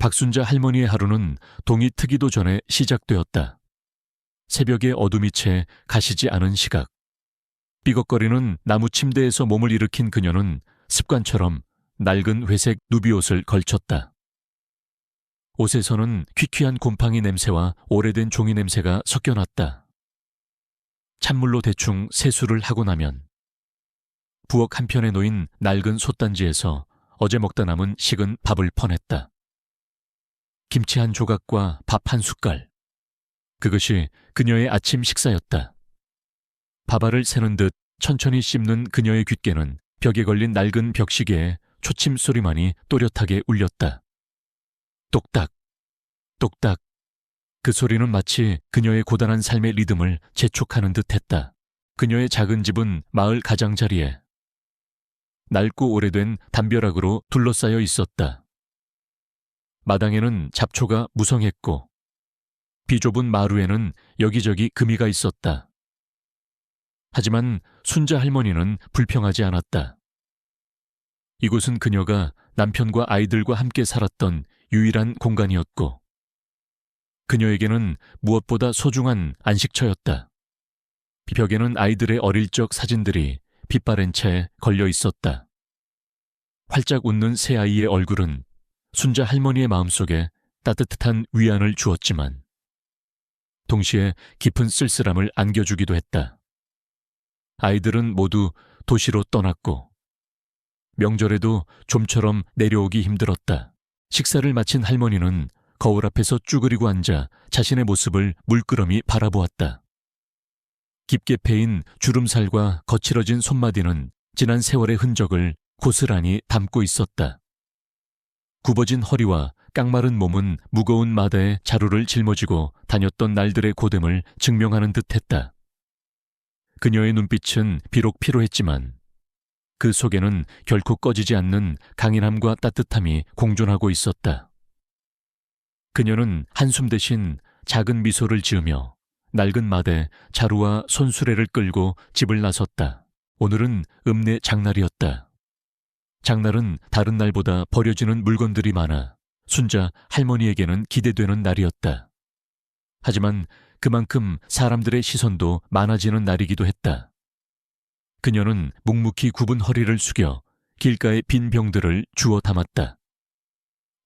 박순자 할머니의 하루는 동이 트기도 전에 시작되었다. 새벽의 어둠이 채 가시지 않은 시각. 삐걱거리는 나무 침대에서 몸을 일으킨 그녀는 습관처럼 낡은 회색 누비옷을 걸쳤다. 옷에서는 퀴퀴한 곰팡이 냄새와 오래된 종이 냄새가 섞여났다. 찬물로 대충 세수를 하고 나면 부엌 한편에 놓인 낡은 솥단지에서 어제 먹다 남은 식은 밥을 퍼냈다. 김치 한 조각과 밥 한 숟갈. 그것이 그녀의 아침 식사였다. 밥알을 새는 듯 천천히 씹는 그녀의 귓게는 벽에 걸린 낡은 벽시계에 초침 소리만이 또렷하게 울렸다. 똑딱, 똑딱. 그 소리는 마치 그녀의 고단한 삶의 리듬을 재촉하는 듯했다. 그녀의 작은 집은 마을 가장자리에 낡고 오래된 담벼락으로 둘러싸여 있었다. 마당에는 잡초가 무성했고 비좁은 마루에는 여기저기 금이가 있었다. 하지만 순자 할머니는 불평하지 않았다. 이곳은 그녀가 남편과 아이들과 함께 살았던 유일한 공간이었고 그녀에게는 무엇보다 소중한 안식처였다. 벽에는 아이들의 어릴 적 사진들이 빛바랜 채 걸려 있었다. 활짝 웃는 새아이의 얼굴은 순자 할머니의 마음속에 따뜻한 위안을 주었지만 동시에 깊은 쓸쓸함을 안겨주기도 했다. 아이들은 모두 도시로 떠났고 명절에도 좀처럼 내려오기 힘들었다. 식사를 마친 할머니는 거울 앞에서 쭈그리고 앉아 자신의 모습을 물끄러미 바라보았다. 깊게 패인 주름살과 거칠어진 손마디는 지난 세월의 흔적을 고스란히 담고 있었다. 굽어진 허리와 깡마른 몸은 무거운 마다에 자루를 짊어지고 다녔던 날들의 고됨을 증명하는 듯했다. 그녀의 눈빛은 비록 피로했지만 그 속에는 결코 꺼지지 않는 강인함과 따뜻함이 공존하고 있었다. 그녀는 한숨 대신 작은 미소를 지으며 낡은 마대 자루와 손수레를 끌고 집을 나섰다. 오늘은 읍내 장날이었다. 장날은 다른 날보다 버려지는 물건들이 많아 순자 할머니에게는 기대되는 날이었다. 하지만 그만큼 사람들의 시선도 많아지는 날이기도 했다. 그녀는 묵묵히 굽은 허리를 숙여 길가의 빈 병들을 주워 담았다.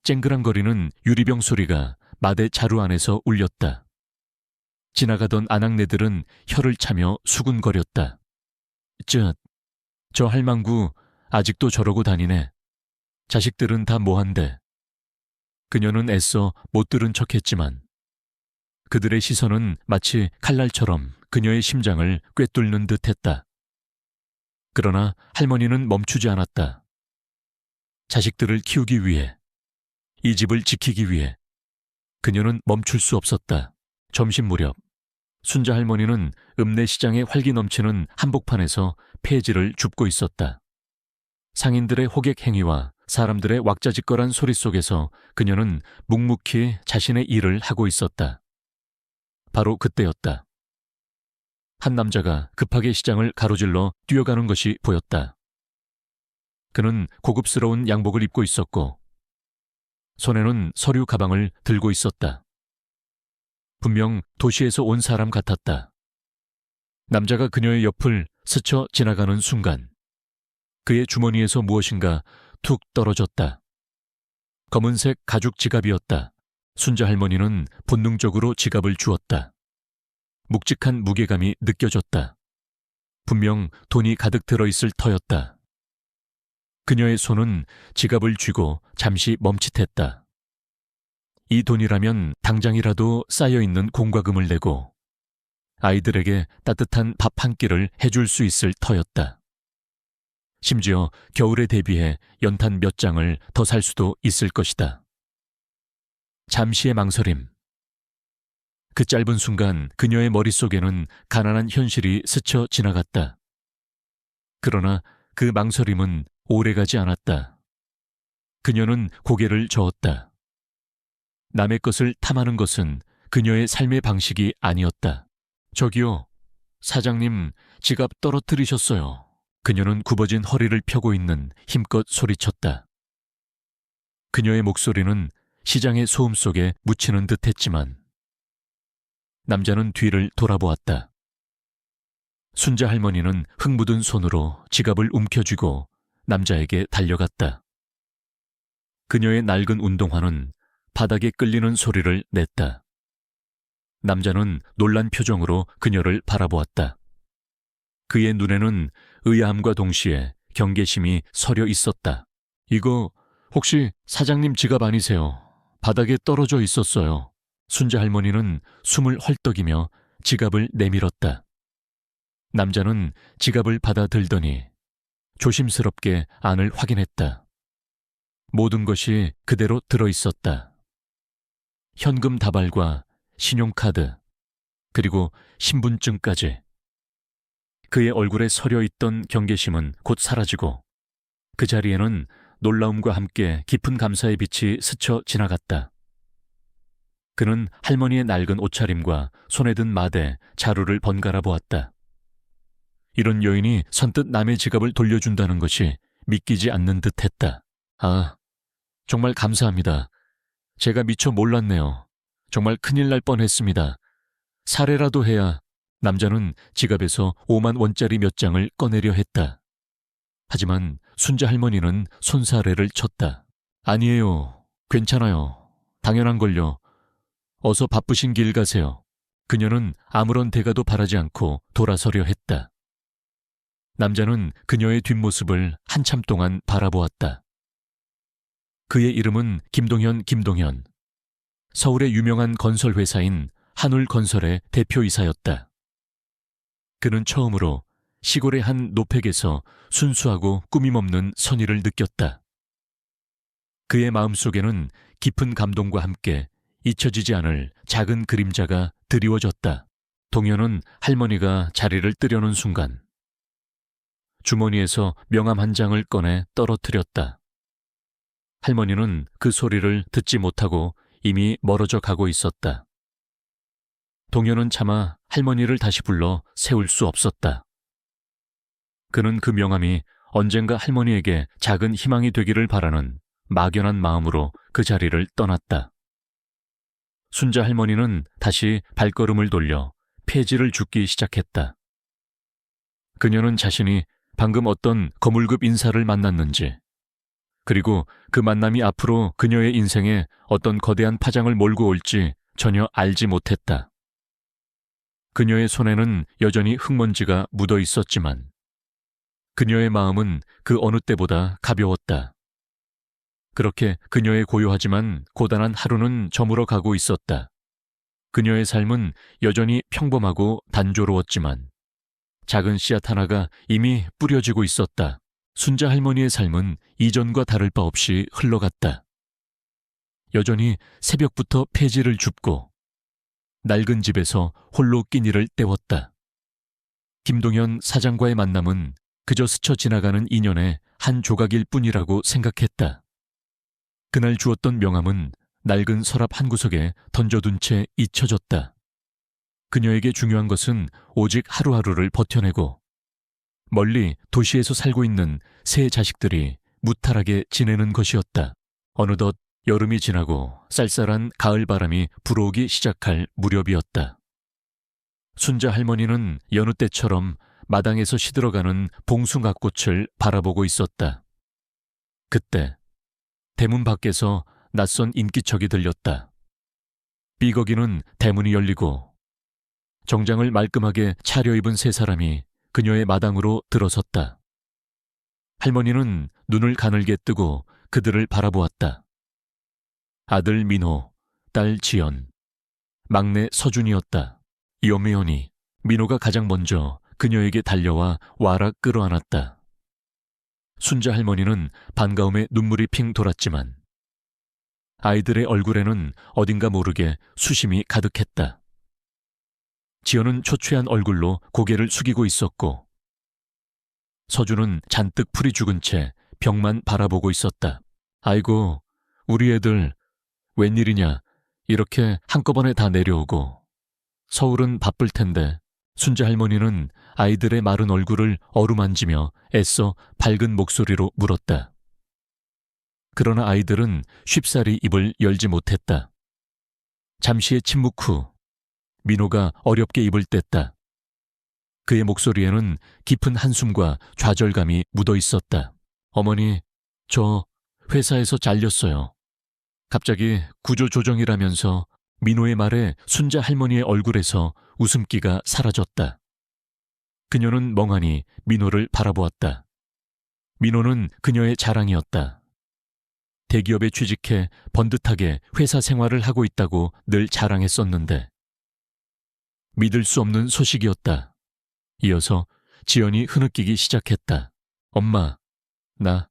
쨍그랑거리는 유리병 소리가 마대 자루 안에서 울렸다. 지나가던 아낙네들은 혀를 차며 수군거렸다. 저 할망구 아직도 저러고 다니네. 자식들은 다 뭐한데. 그녀는 애써 못 들은 척했지만 그들의 시선은 마치 칼날처럼 그녀의 심장을 꿰뚫는 듯했다. 그러나 할머니는 멈추지 않았다. 자식들을 키우기 위해, 이 집을 지키기 위해 그녀는 멈출 수 없었다. 점심 무렵 순자 할머니는 읍내 시장의 활기 넘치는 한복판에서 폐지를 줍고 있었다. 상인들의 호객 행위와 사람들의 왁자지껄한 소리 속에서 그녀는 묵묵히 자신의 일을 하고 있었다. 바로 그때였다. 한 남자가 급하게 시장을 가로질러 뛰어가는 것이 보였다. 그는 고급스러운 양복을 입고 있었고 손에는 서류 가방을 들고 있었다. 분명 도시에서 온 사람 같았다. 남자가 그녀의 옆을 스쳐 지나가는 순간 그의 주머니에서 무엇인가 툭 떨어졌다. 검은색 가죽 지갑이었다. 순자 할머니는 본능적으로 지갑을 주었다. 묵직한 무게감이 느껴졌다. 분명 돈이 가득 들어있을 터였다. 그녀의 손은 지갑을 쥐고 잠시 멈칫했다. 이 돈이라면 당장이라도 쌓여있는 공과금을 내고 아이들에게 따뜻한 밥 한 끼를 해줄 수 있을 터였다. 심지어 겨울에 대비해 연탄 몇 장을 더 살 수도 있을 것이다. 잠시의 망설임. 그 짧은 순간 그녀의 머릿속에는 가난한 현실이 스쳐 지나갔다. 그러나 그 망설임은 오래가지 않았다. 그녀는 고개를 저었다. 남의 것을 탐하는 것은 그녀의 삶의 방식이 아니었다. 저기요, 사장님 지갑 떨어뜨리셨어요. 그녀는 굽어진 허리를 펴고 있는 힘껏 소리쳤다. 그녀의 목소리는 시장의 소음 속에 묻히는 듯 했지만 남자는 뒤를 돌아보았다. 순자 할머니는 흙 묻은 손으로 지갑을 움켜쥐고 남자에게 달려갔다. 그녀의 낡은 운동화는 바닥에 끌리는 소리를 냈다. 남자는 놀란 표정으로 그녀를 바라보았다. 그의 눈에는 의아함과 동시에 경계심이 서려 있었다. 이거 혹시 사장님 지갑 아니세요? 바닥에 떨어져 있었어요. 순자 할머니는 숨을 헐떡이며 지갑을 내밀었다. 남자는 지갑을 받아들더니 조심스럽게 안을 확인했다. 모든 것이 그대로 들어있었다. 현금 다발과 신용카드, 그리고 신분증까지. 그의 얼굴에 서려 있던 경계심은 곧 사라지고 그 자리에는 놀라움과 함께 깊은 감사의 빛이 스쳐 지나갔다. 그는 할머니의 낡은 옷차림과 손에 든 마대, 자루를 번갈아 보았다. 이런 여인이 선뜻 남의 지갑을 돌려준다는 것이 믿기지 않는 듯 했다. 아, 정말 감사합니다. 제가 미처 몰랐네요. 정말 큰일 날 뻔했습니다. 사례라도 해야. 남자는 지갑에서 5만 원짜리 몇 장을 꺼내려 했다. 하지만 순자 할머니는 손사래를 쳤다. 아니에요. 괜찮아요. 당연한 걸요. 어서 바쁘신 길 가세요. 그녀는 아무런 대가도 바라지 않고 돌아서려 했다. 남자는 그녀의 뒷모습을 한참 동안 바라보았다. 그의 이름은 김동현. 서울의 유명한 건설회사인 한울건설의 대표이사였다. 그는 처음으로 시골의 한 노팩에서 순수하고 꾸밈없는 선의를 느꼈다. 그의 마음속에는 깊은 감동과 함께 잊혀지지 않을 작은 그림자가 드리워졌다. 동현은 할머니가 자리를 뜨려는 순간 주머니에서 명함 한 장을 꺼내 떨어뜨렸다. 할머니는 그 소리를 듣지 못하고 이미 멀어져 가고 있었다. 동현은 차마 할머니를 다시 불러 세울 수 없었다. 그는 그 명함이 언젠가 할머니에게 작은 희망이 되기를 바라는 막연한 마음으로 그 자리를 떠났다. 순자 할머니는 다시 발걸음을 돌려 폐지를 줍기 시작했다. 그녀는 자신이 방금 어떤 거물급 인사를 만났는지, 그리고 그 만남이 앞으로 그녀의 인생에 어떤 거대한 파장을 몰고 올지 전혀 알지 못했다. 그녀의 손에는 여전히 흙먼지가 묻어 있었지만 그녀의 마음은 그 어느 때보다 가벼웠다. 그렇게 그녀의 고요하지만 고단한 하루는 저물어 가고 있었다. 그녀의 삶은 여전히 평범하고 단조로웠지만 작은 씨앗 하나가 이미 뿌려지고 있었다. 순자 할머니의 삶은 이전과 다를 바 없이 흘러갔다. 여전히 새벽부터 폐지를 줍고 낡은 집에서 홀로 끼니를 때웠다. 김동현 사장과의 만남은 그저 스쳐 지나가는 인연의 한 조각일 뿐이라고 생각했다. 그날 주었던 명함은 낡은 서랍 한 구석에 던져둔 채 잊혀졌다. 그녀에게 중요한 것은 오직 하루하루를 버텨내고 멀리 도시에서 살고 있는 세 자식들이 무탈하게 지내는 것이었다. 어느덧 여름이 지나고 쌀쌀한 가을 바람이 불어오기 시작할 무렵이었다. 순자 할머니는 여느 때처럼 마당에서 시들어가는 봉숭아꽃을 바라보고 있었다. 그때 대문 밖에서 낯선 인기척이 들렸다. 삐거기는 대문이 열리고 정장을 말끔하게 차려입은 세 사람이 그녀의 마당으로 들어섰다. 할머니는 눈을 가늘게 뜨고 그들을 바라보았다. 아들 민호, 딸 지연, 막내 서준이었다. 여매연히 민호가 가장 먼저 그녀에게 달려와 와락 끌어안았다. 순자 할머니는 반가움에 눈물이 핑 돌았지만 아이들의 얼굴에는 어딘가 모르게 수심이 가득했다. 지연은 초췌한 얼굴로 고개를 숙이고 있었고 서준은 잔뜩 풀이 죽은 채 벽만 바라보고 있었다. 아이고, 우리 애들 웬일이냐, 이렇게 한꺼번에 다 내려오고. 서울은 바쁠 텐데. 순자 할머니는 아이들의 마른 얼굴을 어루만지며 애써 밝은 목소리로 물었다. 그러나 아이들은 쉽사리 입을 열지 못했다. 잠시의 침묵 후 민호가 어렵게 입을 뗐다. 그의 목소리에는 깊은 한숨과 좌절감이 묻어 있었다. 어머니, 저 회사에서 잘렸어요. 갑자기 구조조정이라면서 민호의 말에 순자 할머니의 얼굴에서 웃음기가 사라졌다. 그녀는 멍하니 민호를 바라보았다. 민호는 그녀의 자랑이었다. 대기업에 취직해 번듯하게 회사 생활을 하고 있다고 늘 자랑했었는데 믿을 수 없는 소식이었다. 이어서 지연이 흐느끼기 시작했다. 엄마, 나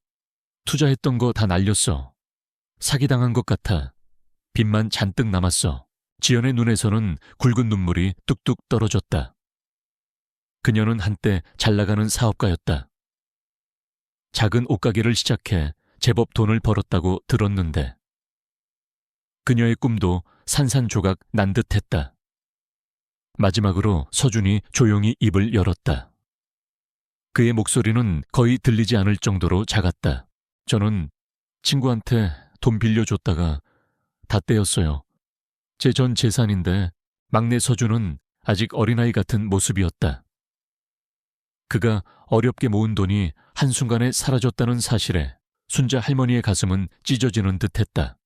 투자했던 거 다 날렸어. 사기당한 것 같아. 빚만 잔뜩 남았어. 지연의 눈에서는 굵은 눈물이 뚝뚝 떨어졌다. 그녀는 한때 잘나가는 사업가였다. 작은 옷가게를 시작해 제법 돈을 벌었다고 들었는데 그녀의 꿈도 산산조각 난 듯했다. 마지막으로 서준이 조용히 입을 열었다. 그의 목소리는 거의 들리지 않을 정도로 작았다. 저는 친구한테 돈 빌려줬다가 다 떼었어요. 제 전 재산인데 막내 서준은 아직 어린아이 같은 모습이었다. 그가 어렵게 모은 돈이 한순간에 사라졌다는 사실에 순자 할머니의 가슴은 찢어지는 듯했다.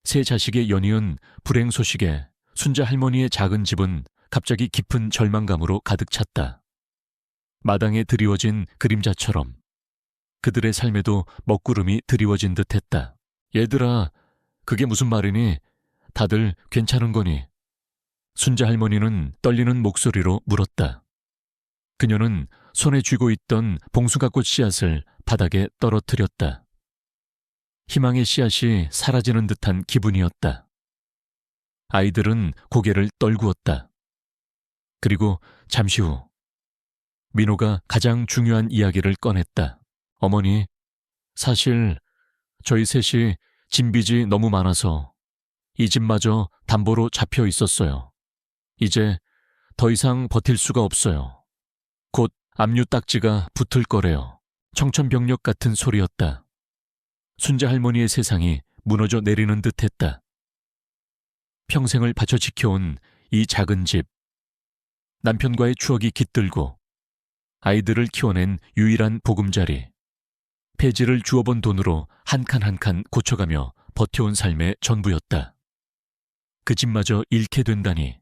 세 자식의 연이은 불행 소식에 순자 할머니의 작은 집은 갑자기 깊은 절망감으로 가득 찼다. 마당에 드리워진 그림자처럼 그들의 삶에도 먹구름이 드리워진 듯했다. 얘들아, 그게 무슨 말이니? 다들 괜찮은 거니? 순자 할머니는 떨리는 목소리로 물었다. 그녀는 손에 쥐고 있던 봉숭아꽃 씨앗을 바닥에 떨어뜨렸다. 희망의 씨앗이 사라지는 듯한 기분이었다. 아이들은 고개를 떨구었다. 그리고 잠시 후 민호가 가장 중요한 이야기를 꺼냈다. 어머니, 사실 저희 셋이 진 빚이 너무 많아서 이 집마저 담보로 잡혀 있었어요. 이제 더 이상 버틸 수가 없어요. 곧 압류 딱지가 붙을 거래요. 청천벽력 같은 소리였다. 순자 할머니의 세상이 무너져 내리는 듯했다. 평생을 바쳐 지켜온 이 작은 집, 남편과의 추억이 깃들고 아이들을 키워낸 유일한 보금자리, 폐지를 주워본 돈으로 한 칸 한 칸 고쳐가며 버텨온 삶의 전부였다. 그 집마저 잃게 된다니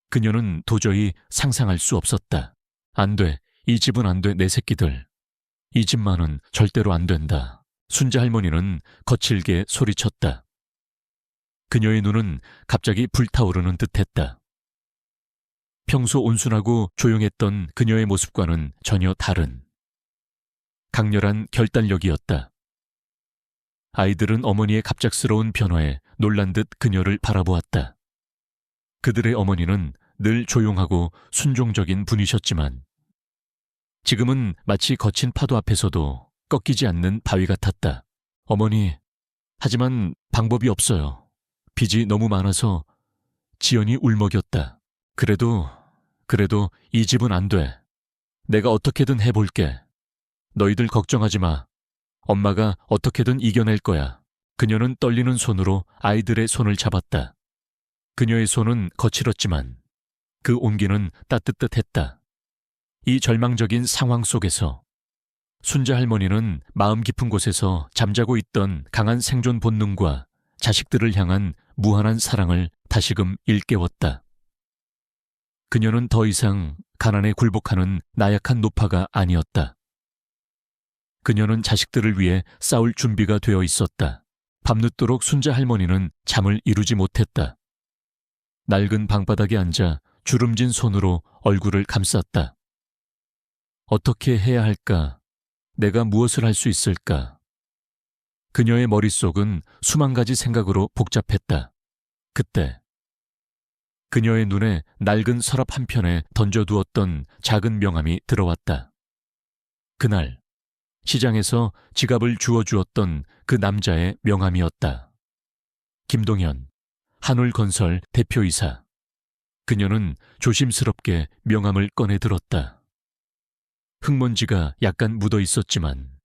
그녀는 도저히 상상할 수 없었다. 안 돼, 이 집은 안 돼, 내 새끼들. 이 집만은 절대로 안 된다. 순자 할머니는 거칠게 소리쳤다. 그녀의 눈은 갑자기 불타오르는 듯했다. 평소 온순하고 조용했던 그녀의 모습과는 전혀 다른 강렬한 결단력이었다. 아이들은 어머니의 갑작스러운 변화에 놀란 듯 그녀를 바라보았다. 그들의 어머니는 늘 조용하고 순종적인 분이셨지만 지금은 마치 거친 파도 앞에서도 꺾이지 않는 바위 같았다. 어머니, 하지만 방법이 없어요. 빚이 너무 많아서. 지연이 울먹였다. 그래도 이 집은 안 돼. 내가 어떻게든 해볼게. 너희들 걱정하지 마. 엄마가 어떻게든 이겨낼 거야. 그녀는 떨리는 손으로 아이들의 손을 잡았다. 그녀의 손은 거칠었지만 그 온기는 따뜻했다. 이 절망적인 상황 속에서 순자 할머니는 마음 깊은 곳에서 잠자고 있던 강한 생존 본능과 자식들을 향한 무한한 사랑을 다시금 일깨웠다. 그녀는 더 이상 가난에 굴복하는 나약한 노파가 아니었다. 그녀는 자식들을 위해 싸울 준비가 되어 있었다. 밤늦도록 순자 할머니는 잠을 이루지 못했다. 낡은 방바닥에 앉아 주름진 손으로 얼굴을 감쌌다. 어떻게 해야 할까? 내가 무엇을 할 수 있을까? 그녀의 머릿속은 수만 가지 생각으로 복잡했다. 그때 그녀의 눈에 낡은 서랍 한편에 던져두었던 작은 명함이 들어왔다. 그날 시장에서 지갑을 주워주었던 그 남자의 명함이었다. 김동현, 한울건설 대표이사. 그녀는 조심스럽게 명함을 꺼내 들었다. 흙먼지가 약간 묻어 있었지만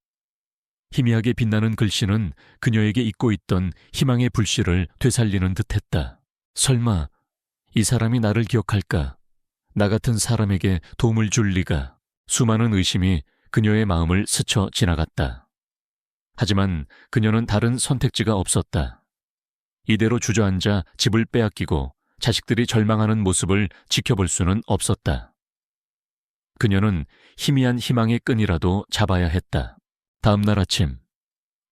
희미하게 빛나는 글씨는 그녀에게 잊고 있던 희망의 불씨를 되살리는 듯했다. 설마 이 사람이 나를 기억할까? 나 같은 사람에게 도움을 줄 리가. 수많은 의심이 그녀의 마음을 스쳐 지나갔다. 하지만 그녀는 다른 선택지가 없었다. 이대로 주저앉아 집을 빼앗기고 자식들이 절망하는 모습을 지켜볼 수는 없었다. 그녀는 희미한 희망의 끈이라도 잡아야 했다. 다음 날 아침,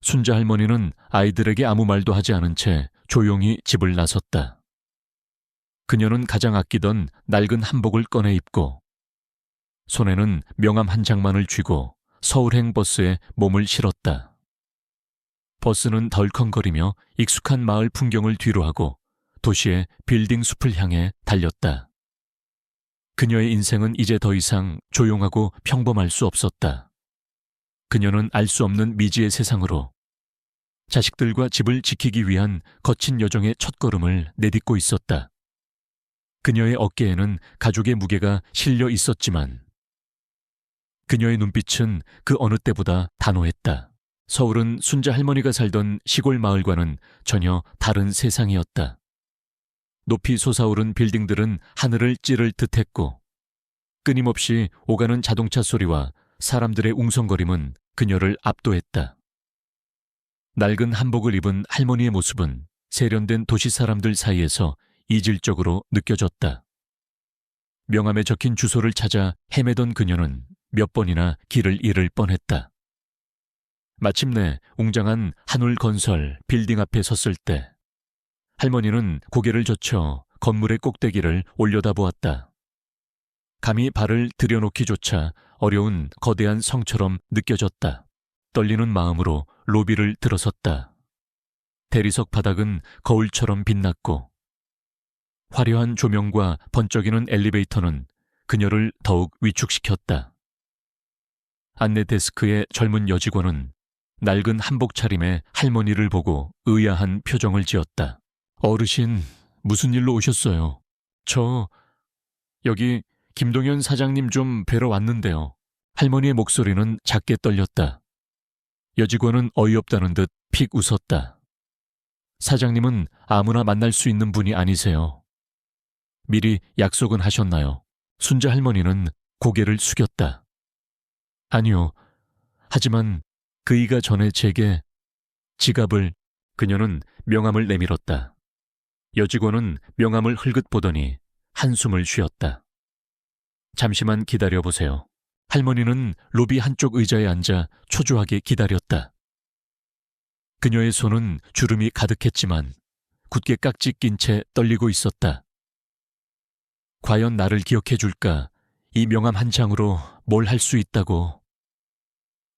순자 할머니는 아이들에게 아무 말도 하지 않은 채 조용히 집을 나섰다. 그녀는 가장 아끼던 낡은 한복을 꺼내 입고 손에는 명함 한 장만을 쥐고 서울행 버스에 몸을 실었다. 버스는 덜컹거리며 익숙한 마을 풍경을 뒤로하고 도시의 빌딩 숲을 향해 달렸다. 그녀의 인생은 이제 더 이상 조용하고 평범할 수 없었다. 그녀는 알 수 없는 미지의 세상으로 자식들과 집을 지키기 위한 거친 여정의 첫걸음을 내딛고 있었다. 그녀의 어깨에는 가족의 무게가 실려 있었지만 그녀의 눈빛은 그 어느 때보다 단호했다. 서울은 순자 할머니가 살던 시골 마을과는 전혀 다른 세상이었다. 높이 솟아오른 빌딩들은 하늘을 찌를 듯했고 끊임없이 오가는 자동차 소리와 사람들의 웅성거림은 그녀를 압도했다. 낡은 한복을 입은 할머니의 모습은 세련된 도시 사람들 사이에서 이질적으로 느껴졌다. 명함에 적힌 주소를 찾아 헤매던 그녀는 몇 번이나 길을 잃을 뻔했다. 마침내 웅장한 한울 건설 빌딩 앞에 섰을 때 할머니는 고개를 젖혀 건물의 꼭대기를 올려다보았다. 감히 발을 들여놓기조차 어려운 거대한 성처럼 느껴졌다. 떨리는 마음으로 로비를 들어섰다. 대리석 바닥은 거울처럼 빛났고 화려한 조명과 번쩍이는 엘리베이터는 그녀를 더욱 위축시켰다. 안내 데스크의 젊은 여직원은 낡은 한복 차림의 할머니를 보고 의아한 표정을 지었다. 어르신, 무슨 일로 오셨어요? 저 여기 김동현 사장님 좀 뵈러 왔는데요. 할머니의 목소리는 작게 떨렸다. 여직원은 어이없다는 듯 픽 웃었다. 사장님은 아무나 만날 수 있는 분이 아니세요. 미리 약속은 하셨나요? 순자 할머니는 고개를 숙였다. 아니요. 하지만 그이가 전에 제게 지갑을... 그녀는 명함을 내밀었다. 여직원은 명함을 흘끗 보더니 한숨을 쉬었다. 잠시만 기다려보세요. 할머니는 로비 한쪽 의자에 앉아 초조하게 기다렸다. 그녀의 손은 주름이 가득했지만 굳게 깍지 낀 채 떨리고 있었다. 과연 나를 기억해 줄까? 이 명함 한 장으로 뭘 할 수 있다고.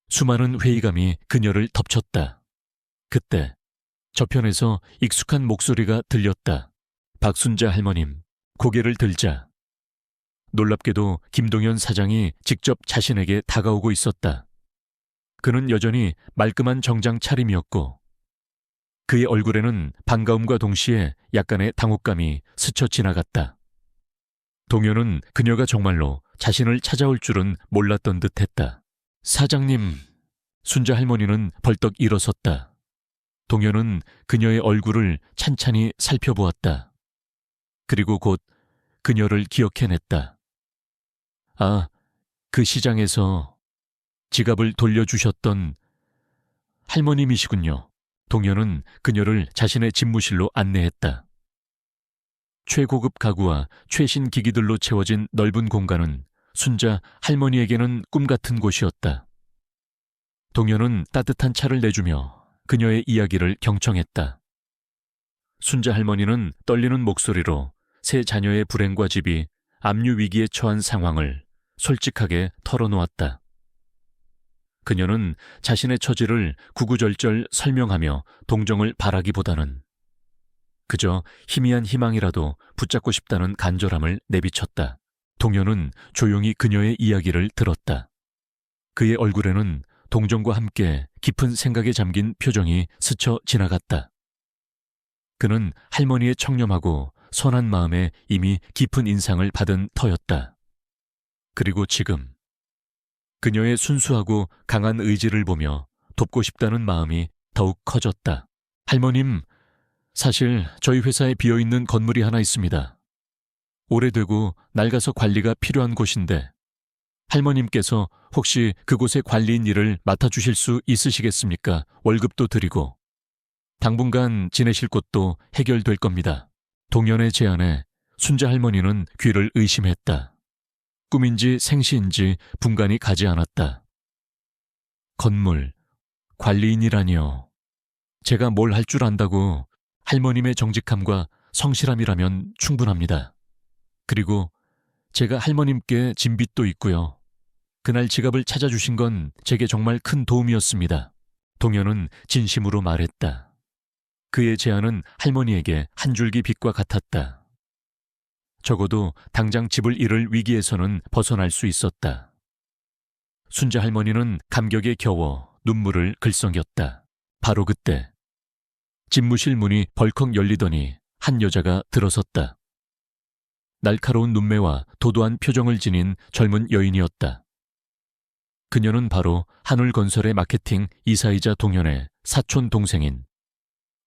수많은 회의감이 그녀를 덮쳤다. 그때 저편에서 익숙한 목소리가 들렸다. 박순자 할머님, 고개를 들자. 놀랍게도 김동현 사장이 직접 자신에게 다가오고 있었다. 그는 여전히 말끔한 정장 차림이었고 그의 얼굴에는 반가움과 동시에 약간의 당혹감이 스쳐 지나갔다. 동현은 그녀가 정말로 자신을 찾아올 줄은 몰랐던 듯했다. 사장님, 순자 할머니는 벌떡 일어섰다. 동현은 그녀의 얼굴을 찬찬히 살펴보았다. 그리고 곧 그녀를 기억해냈다. 아, 그 시장에서 지갑을 돌려주셨던 할머님이시군요. 동현은 그녀를 자신의 집무실로 안내했다. 최고급 가구와 최신 기기들로 채워진 넓은 공간은 순자 할머니에게는 꿈같은 곳이었다. 동현은 따뜻한 차를 내주며 그녀의 이야기를 경청했다. 순자 할머니는 떨리는 목소리로 세 자녀의 불행과 집이 압류 위기에 처한 상황을 솔직하게 털어놓았다. 그녀는 자신의 처지를 구구절절 설명하며 동정을 바라기보다는 그저 희미한 희망이라도 붙잡고 싶다는 간절함을 내비쳤다. 동현은 조용히 그녀의 이야기를 들었다. 그의 얼굴에는 동정과 함께 깊은 생각에 잠긴 표정이 스쳐 지나갔다. 그는 할머니의 청렴하고 선한 마음에 이미 깊은 인상을 받은 터였다. 그리고 지금 그녀의 순수하고 강한 의지를 보며 돕고 싶다는 마음이 더욱 커졌다. 할머님, 사실 저희 회사에 비어있는 건물이 하나 있습니다. 오래되고 낡아서 관리가 필요한 곳인데 할머님께서 혹시 그곳의 관리인 일을 맡아주실 수 있으시겠습니까? 월급도 드리고 당분간 지내실 곳도 해결될 겁니다. 동현의 제안에 순자 할머니는 귀를 의심했다. 꿈인지 생시인지 분간이 가지 않았다. 건물, 관리인이라니요. 제가 뭘 할 줄 안다고 할머님의 정직함과 성실함이라면 충분합니다. 그리고 제가 할머님께 진 빚도 있고요. 그날 지갑을 찾아주신 건 제게 정말 큰 도움이었습니다. 동현은 진심으로 말했다. 그의 제안은 할머니에게 한 줄기 빛과 같았다. 적어도 당장 집을 잃을 위기에서는 벗어날 수 있었다. 순자 할머니는 감격에 겨워 눈물을 글썽였다. 바로 그때 집무실 문이 벌컥 열리더니 한 여자가 들어섰다. 날카로운 눈매와 도도한 표정을 지닌 젊은 여인이었다. 그녀는 바로 한울건설의 마케팅 이사이자 동현의 사촌 동생인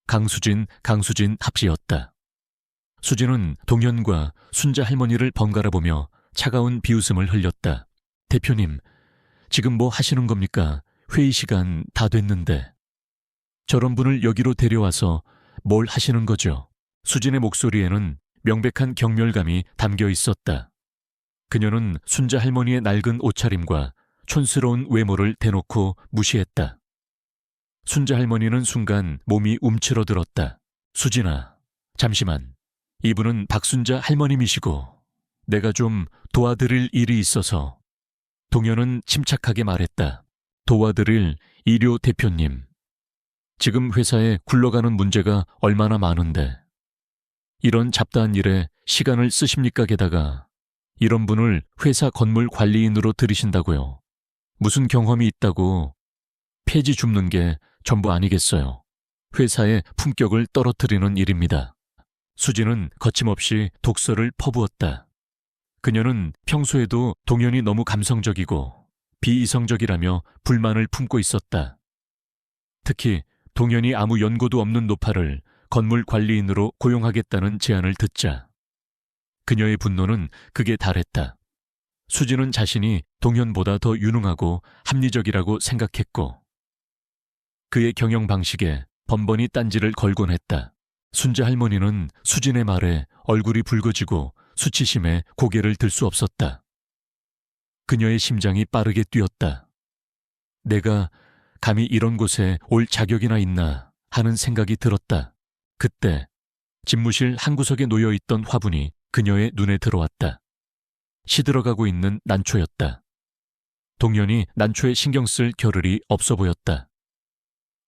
강수진 합지였다. 수진은 동현과 순자 할머니를 번갈아 보며 차가운 비웃음을 흘렸다. 대표님, 지금 뭐 하시는 겁니까? 회의 시간 다 됐는데. 저런 분을 여기로 데려와서 뭘 하시는 거죠? 수진의 목소리에는 명백한 경멸감이 담겨 있었다. 그녀는 순자 할머니의 낡은 옷차림과 촌스러운 외모를 대놓고 무시했다. 순자 할머니는 순간 몸이 움츠러들었다. 수진아, 잠시만. 이분은 박순자 할머님이시고 내가 좀 도와드릴 일이 있어서. 동현은 침착하게 말했다. 도와드릴 이료 대표님. 지금 회사에 굴러가는 문제가 얼마나 많은데 이런 잡다한 일에 시간을 쓰십니까? 게다가 이런 분을 회사 건물 관리인으로 들이신다고요. 무슨 경험이 있다고 폐지 줍는 게 전부 아니겠어요. 회사의 품격을 떨어뜨리는 일입니다. 수진은 거침없이 독설을 퍼부었다. 그녀는 평소에도 동현이 너무 감성적이고 비이성적이라며 불만을 품고 있었다. 특히 동현이 아무 연고도 없는 노파를 건물 관리인으로 고용하겠다는 제안을 듣자 그녀의 분노는 극에 달했다. 수진은 자신이 동현보다 더 유능하고 합리적이라고 생각했고 그의 경영 방식에 번번이 딴지를 걸곤 했다. 순자 할머니는 수진의 말에 얼굴이 붉어지고 수치심에 고개를 들 수 없었다. 그녀의 심장이 빠르게 뛰었다. 내가 감히 이런 곳에 올 자격이나 있나 하는 생각이 들었다. 그때 집무실 한 구석에 놓여있던 화분이 그녀의 눈에 들어왔다. 시들어가고 있는 난초였다. 동현이 난초에 신경 쓸 겨를이 없어 보였다.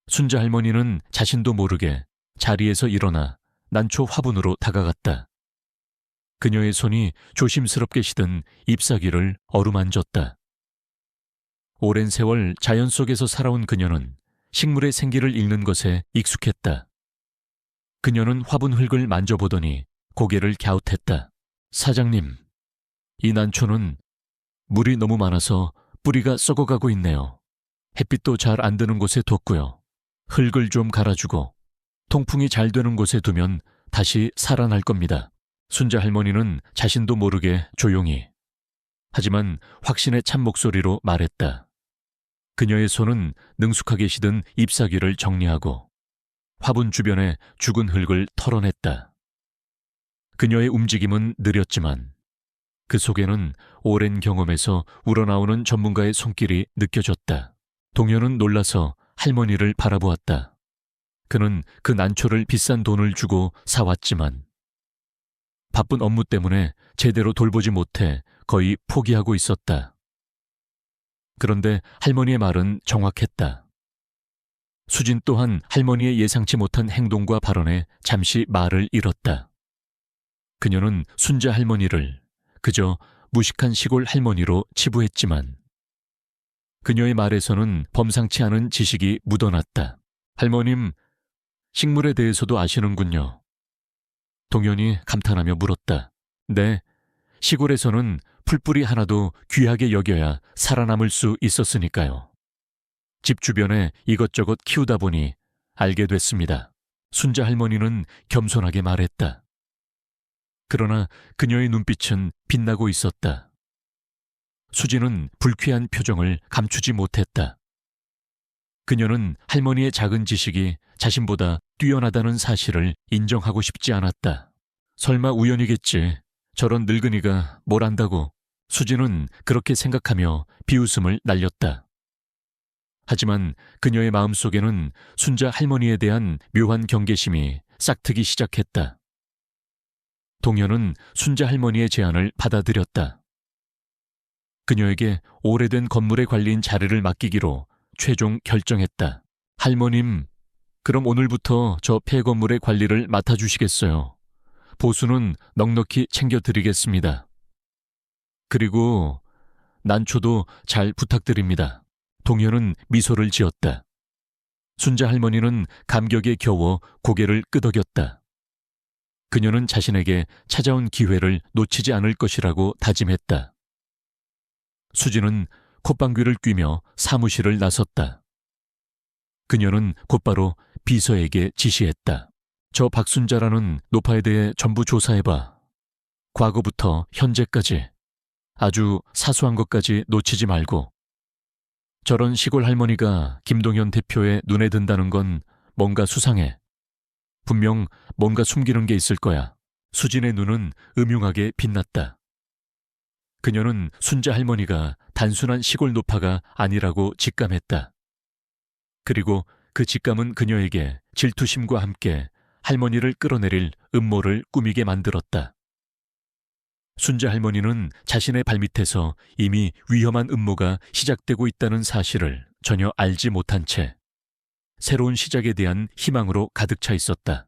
순자 할머니는 자신도 모르게 자리에서 일어나 난초 화분으로 다가갔다. 그녀의 손이 조심스럽게 시든 잎사귀를 어루만졌다. 오랜 세월 자연 속에서 살아온 그녀는 식물의 생기를 읽는 것에 익숙했다. 그녀는 화분 흙을 만져보더니 고개를 갸웃했다. 사장님, 이 난초는 물이 너무 많아서 뿌리가 썩어가고 있네요. 햇빛도 잘 안 드는 곳에 뒀고요. 흙을 좀 갈아주고 통풍이 잘 되는 곳에 두면 다시 살아날 겁니다. 순자 할머니는 자신도 모르게 조용히 하지만 확신에 찬 목소리로 말했다. 그녀의 손은 능숙하게 시든 잎사귀를 정리하고 화분 주변에 죽은 흙을 털어냈다. 그녀의 움직임은 느렸지만 그 속에는 오랜 경험에서 우러나오는 전문가의 손길이 느껴졌다. 동현은 놀라서 할머니를 바라보았다. 그는 그 난초를 비싼 돈을 주고 사왔지만 바쁜 업무 때문에 제대로 돌보지 못해 거의 포기하고 있었다. 그런데 할머니의 말은 정확했다. 수진 또한 할머니의 예상치 못한 행동과 발언에 잠시 말을 잃었다. 그녀는 순자 할머니를 그저 무식한 시골 할머니로 치부했지만 그녀의 말에서는 범상치 않은 지식이 묻어났다. 할머님, 식물에 대해서도 아시는군요. 동현이 감탄하며 물었다. 네, 시골에서는 풀뿌리 하나도 귀하게 여겨야 살아남을 수 있었으니까요. 집 주변에 이것저것 키우다 보니 알게 됐습니다. 순자 할머니는 겸손하게 말했다. 그러나 그녀의 눈빛은 빛나고 있었다. 수지는 불쾌한 표정을 감추지 못했다. 그녀는 할머니의 작은 지식이 자신보다 뛰어나다는 사실을 인정하고 싶지 않았다. 설마 우연이겠지. 저런 늙은이가 뭘 안다고. 수지는 그렇게 생각하며 비웃음을 날렸다. 하지만 그녀의 마음속에는 순자 할머니에 대한 묘한 경계심이 싹트기 시작했다. 동현은 순자 할머니의 제안을 받아들였다. 그녀에게 오래된 건물의 관리인 자리를 맡기기로 최종 결정했다. 할머님, 그럼 오늘부터 저 폐건물의 관리를 맡아주시겠어요? 보수는 넉넉히 챙겨드리겠습니다. 그리고 난초도 잘 부탁드립니다. 동현은 미소를 지었다. 순자 할머니는 감격에 겨워 고개를 끄덕였다. 그녀는 자신에게 찾아온 기회를 놓치지 않을 것이라고 다짐했다. 수지는 콧방귀를 뀌며 사무실을 나섰다. 그녀는 곧바로 비서에게 지시했다. 저 박순자라는 노파에 대해 전부 조사해봐. 과거부터 현재까지 아주 사소한 것까지 놓치지 말고. 저런 시골 할머니가 김동현 대표의 눈에 든다는 건 뭔가 수상해. 분명 뭔가 숨기는 게 있을 거야. 수진의 눈은 음흉하게 빛났다. 그녀는 순자 할머니가 단순한 시골 노파가 아니라고 직감했다. 그리고 그 직감은 그녀에게 질투심과 함께 할머니를 끌어내릴 음모를 꾸미게 만들었다. 순자 할머니는 자신의 발밑에서 이미 위험한 음모가 시작되고 있다는 사실을 전혀 알지 못한 채 새로운 시작에 대한 희망으로 가득 차 있었다.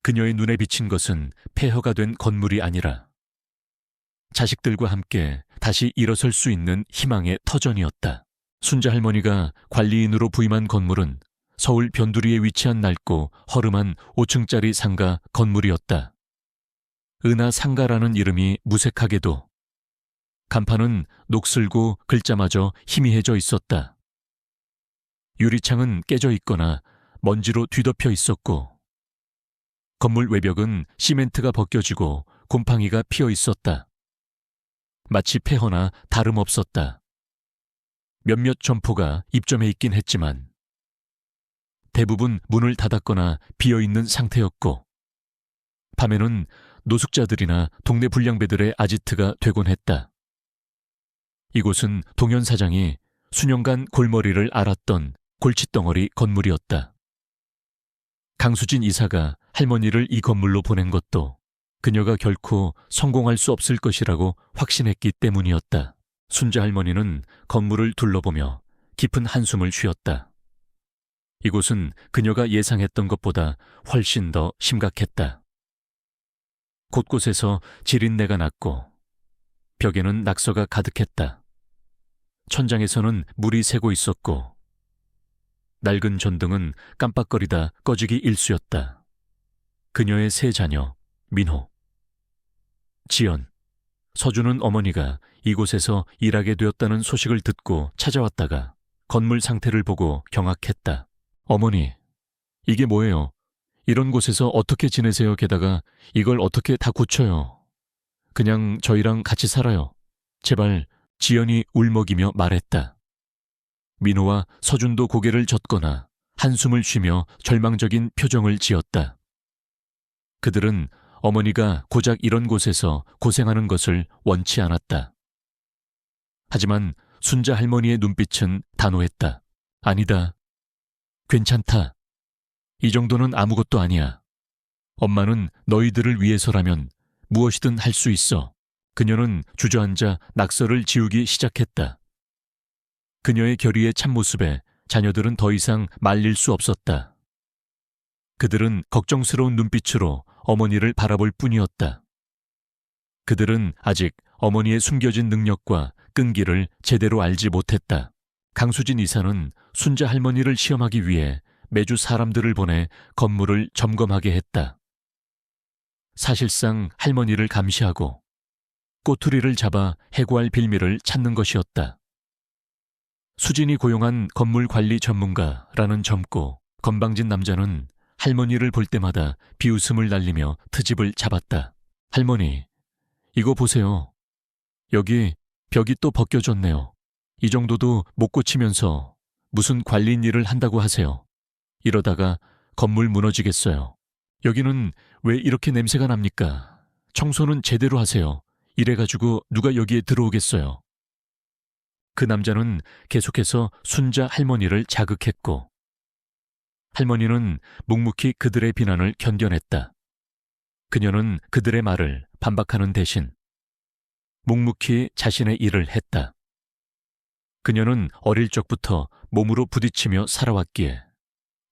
그녀의 눈에 비친 것은 폐허가 된 건물이 아니라 자식들과 함께 다시 일어설 수 있는 희망의 터전이었다. 순자 할머니가 관리인으로 부임한 건물은 서울 변두리에 위치한 낡고 허름한 5층짜리 상가 건물이었다. 은하 상가라는 이름이 무색하게도 간판은 녹슬고 글자마저 희미해져 있었다. 유리창은 깨져 있거나 먼지로 뒤덮여 있었고 건물 외벽은 시멘트가 벗겨지고 곰팡이가 피어 있었다. 마치 폐허나 다름없었다. 몇몇 점포가 입점해 있긴 했지만 대부분 문을 닫았거나 비어있는 상태였고 밤에는 노숙자들이나 동네 불량배들의 아지트가 되곤 했다. 이곳은 동현 사장이 수년간 골머리를 앓았던 골칫덩어리 건물이었다. 강수진 이사가 할머니를 이 건물로 보낸 것도 그녀가 결코 성공할 수 없을 것이라고 확신했기 때문이었다. 순자 할머니는 건물을 둘러보며 깊은 한숨을 쉬었다. 이곳은 그녀가 예상했던 것보다 훨씬 더 심각했다. 곳곳에서 지린내가 났고 벽에는 낙서가 가득했다. 천장에서는 물이 새고 있었고 낡은 전등은 깜빡거리다 꺼지기 일쑤였다. 그녀의 세 자녀, 민호, 지연, 서주는 어머니가 이곳에서 일하게 되었다는 소식을 듣고 찾아왔다가 건물 상태를 보고 경악했다. 어머니, 이게 뭐예요? 이런 곳에서 어떻게 지내세요? 게다가 이걸 어떻게 다 고쳐요? 그냥 저희랑 같이 살아요. 제발. 지연이 울먹이며 말했다. 민호와 서준도 고개를 젓거나 한숨을 쉬며 절망적인 표정을 지었다. 그들은 어머니가 고작 이런 곳에서 고생하는 것을 원치 않았다. 하지만 순자 할머니의 눈빛은 단호했다. 아니다. 괜찮다. 이 정도는 아무것도 아니야. 엄마는 너희들을 위해서라면 무엇이든 할 수 있어. 그녀는 주저앉아 낙서를 지우기 시작했다. 그녀의 결의의 참모습에 자녀들은 더 이상 말릴 수 없었다. 그들은 걱정스러운 눈빛으로 어머니를 바라볼 뿐이었다. 그들은 아직 어머니의 숨겨진 능력과 끈기를 제대로 알지 못했다. 강수진 이사는 순자 할머니를 시험하기 위해 매주 사람들을 보내 건물을 점검하게 했다. 사실상 할머니를 감시하고 꼬투리를 잡아 해고할 빌미를 찾는 것이었다. 수진이 고용한 건물 관리 전문가라는 젊고 건방진 남자는 할머니를 볼 때마다 비웃음을 날리며 트집을 잡았다. 할머니, 이거 보세요. 여기 벽이 또 벗겨졌네요. 이 정도도 못 고치면서 무슨 관리 일을 한다고 하세요. 이러다가 건물 무너지겠어요. 여기는 왜 이렇게 냄새가 납니까? 청소는 제대로 하세요. 이래가지고 누가 여기에 들어오겠어요. 그 남자는 계속해서 순자 할머니를 자극했고 할머니는 묵묵히 그들의 비난을 견뎌냈다. 그녀는 그들의 말을 반박하는 대신 묵묵히 자신의 일을 했다. 그녀는 어릴 적부터 몸으로 부딪히며 살아왔기에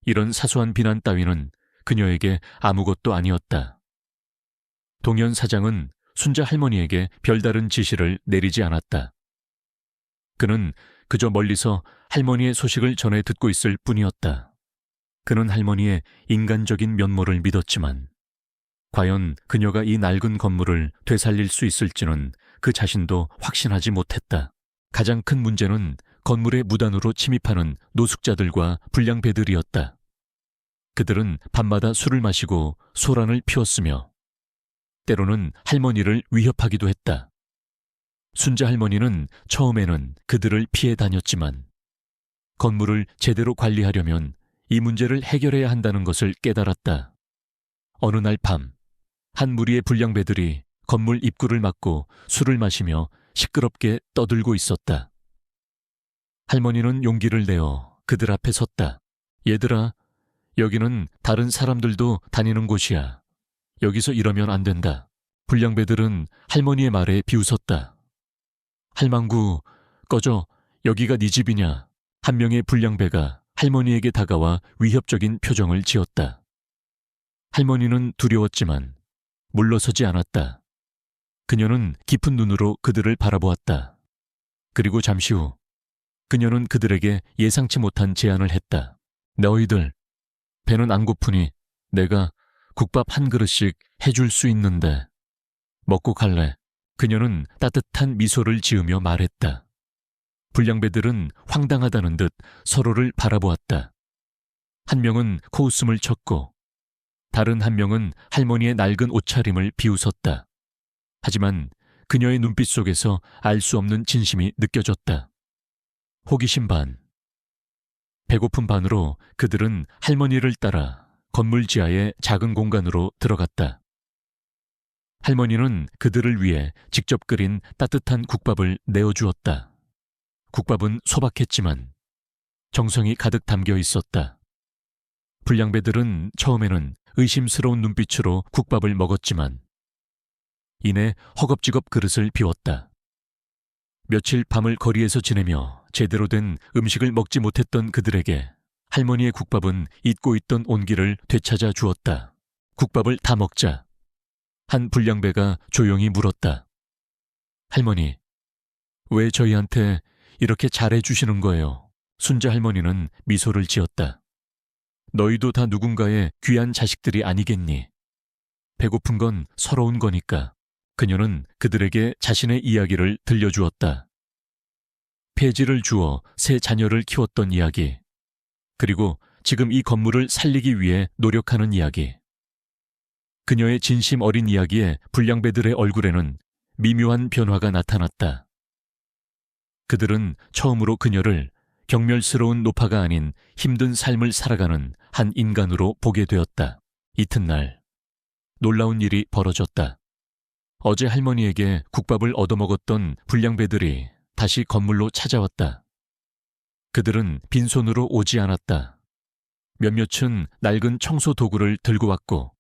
이런 사소한 비난 따위는 그녀에게 아무것도 아니었다. 동현 사장은 순자 할머니에게 별다른 지시를 내리지 않았다. 그는 그저 멀리서 할머니의 소식을 전해 듣고 있을 뿐이었다. 그는 할머니의 인간적인 면모를 믿었지만 과연 그녀가 이 낡은 건물을 되살릴 수 있을지는 그 자신도 확신하지 못했다. 가장 큰 문제는 건물에 무단으로 침입하는 노숙자들과 불량배들이었다. 그들은 밤마다 술을 마시고 소란을 피웠으며 때로는 할머니를 위협하기도 했다. 순자 할머니는 처음에는 그들을 피해 다녔지만 건물을 제대로 관리하려면 이 문제를 해결해야 한다는 것을 깨달았다. 어느 날 밤, 한 무리의 불량배들이 건물 입구를 막고 술을 마시며 시끄럽게 떠들고 있었다. 할머니는 용기를 내어 그들 앞에 섰다. 얘들아, 여기는 다른 사람들도 다니는 곳이야. 여기서 이러면 안 된다. 불량배들은 할머니의 말에 비웃었다. 할망구, 꺼져. 여기가 네 집이냐. 한 명의 불량배가 할머니에게 다가와 위협적인 표정을 지었다. 할머니는 두려웠지만 물러서지 않았다. 그녀는 깊은 눈으로 그들을 바라보았다. 그리고 잠시 후 그녀는 그들에게 예상치 못한 제안을 했다. 너희들, 배는 안 고프니 내가 국밥 한 그릇씩 해줄 수 있는데 먹고 갈래? 그녀는 따뜻한 미소를 지으며 말했다. 불량배들은 황당하다는 듯 서로를 바라보았다. 한 명은 코웃음을 쳤고 다른 한 명은 할머니의 낡은 옷차림을 비웃었다. 하지만 그녀의 눈빛 속에서 알 수 없는 진심이 느껴졌다. 호기심 반, 배고픔 반으로 그들은 할머니를 따라 건물 지하의 작은 공간으로 들어갔다. 할머니는 그들을 위해 직접 끓인 따뜻한 국밥을 내어주었다. 국밥은 소박했지만 정성이 가득 담겨 있었다. 불량배들은 처음에는 의심스러운 눈빛으로 국밥을 먹었지만 이내 허겁지겁 그릇을 비웠다. 며칠 밤을 거리에서 지내며 제대로 된 음식을 먹지 못했던 그들에게 할머니의 국밥은 잊고 있던 온기를 되찾아 주었다. 국밥을 다 먹자 한 불량배가 조용히 물었다. 할머니, 왜 저희한테 이렇게 잘해주시는 거예요? 순자 할머니는 미소를 지었다. 너희도 다 누군가의 귀한 자식들이 아니겠니? 배고픈 건 서러운 거니까. 그녀는 그들에게 자신의 이야기를 들려주었다. 폐지를 주어 세 자녀를 키웠던 이야기, 그리고 지금 이 건물을 살리기 위해 노력하는 이야기. 그녀의 진심 어린 이야기에 불량배들의 얼굴에는 미묘한 변화가 나타났다. 그들은 처음으로 그녀를 경멸스러운 노파가 아닌 힘든 삶을 살아가는 한 인간으로 보게 되었다. 이튿날, 놀라운 일이 벌어졌다. 어제 할머니에게 국밥을 얻어먹었던 불량배들이 다시 건물로 찾아왔다. 그들은 빈손으로 오지 않았다. 몇몇은 낡은 청소 도구를 들고 왔고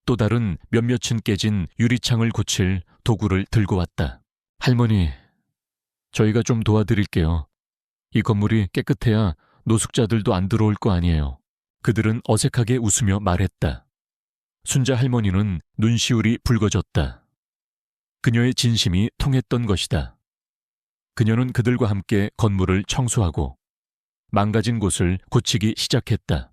또 다른 몇몇은 깨진 유리창을 고칠 도구를 들고 왔다. 할머니, 저희가 좀 도와드릴게요. 이 건물이 깨끗해야 노숙자들도 안 들어올 거 아니에요. 그들은 어색하게 웃으며 말했다. 순자 할머니는 눈시울이 붉어졌다. 그녀의 진심이 통했던 것이다. 그녀는 그들과 함께 건물을 청소하고 망가진 곳을 고치기 시작했다.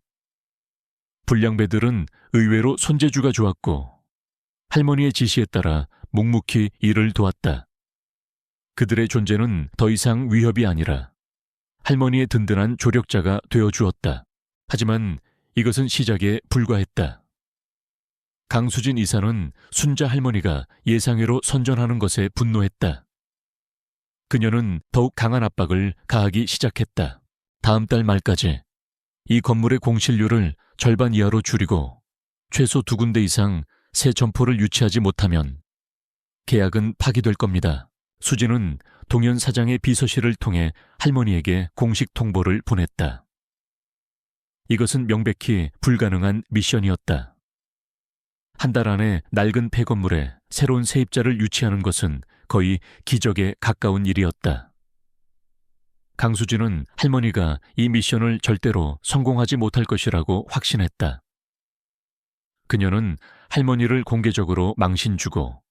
불량배들은 의외로 손재주가 좋았고 할머니의 지시에 따라 묵묵히 일을 도왔다. 그들의 존재는 더 이상 위협이 아니라 할머니의 든든한 조력자가 되어주었다. 하지만 이것은 시작에 불과했다. 강수진 이사는 순자 할머니가 예상외로 선전하는 것에 분노했다. 그녀는 더욱 강한 압박을 가하기 시작했다. 다음 달 말까지 이 건물의 공실률을 절반 이하로 줄이고 최소 2군데 이상 새 점포를 유치하지 못하면 계약은 파기될 겁니다. 수진은 동현 사장의 비서실을 통해 할머니에게 공식 통보를 보냈다. 이것은 명백히 불가능한 미션이었다. 한 달 안에 낡은 폐건물에 새로운 세입자를 유치하는 것은 거의 기적에 가까운 일이었다. 강수진은 할머니가 이 미션을 절대로 성공하지 못할 것이라고 확신했다. 그녀는 할머니를 공개적으로 망신 주고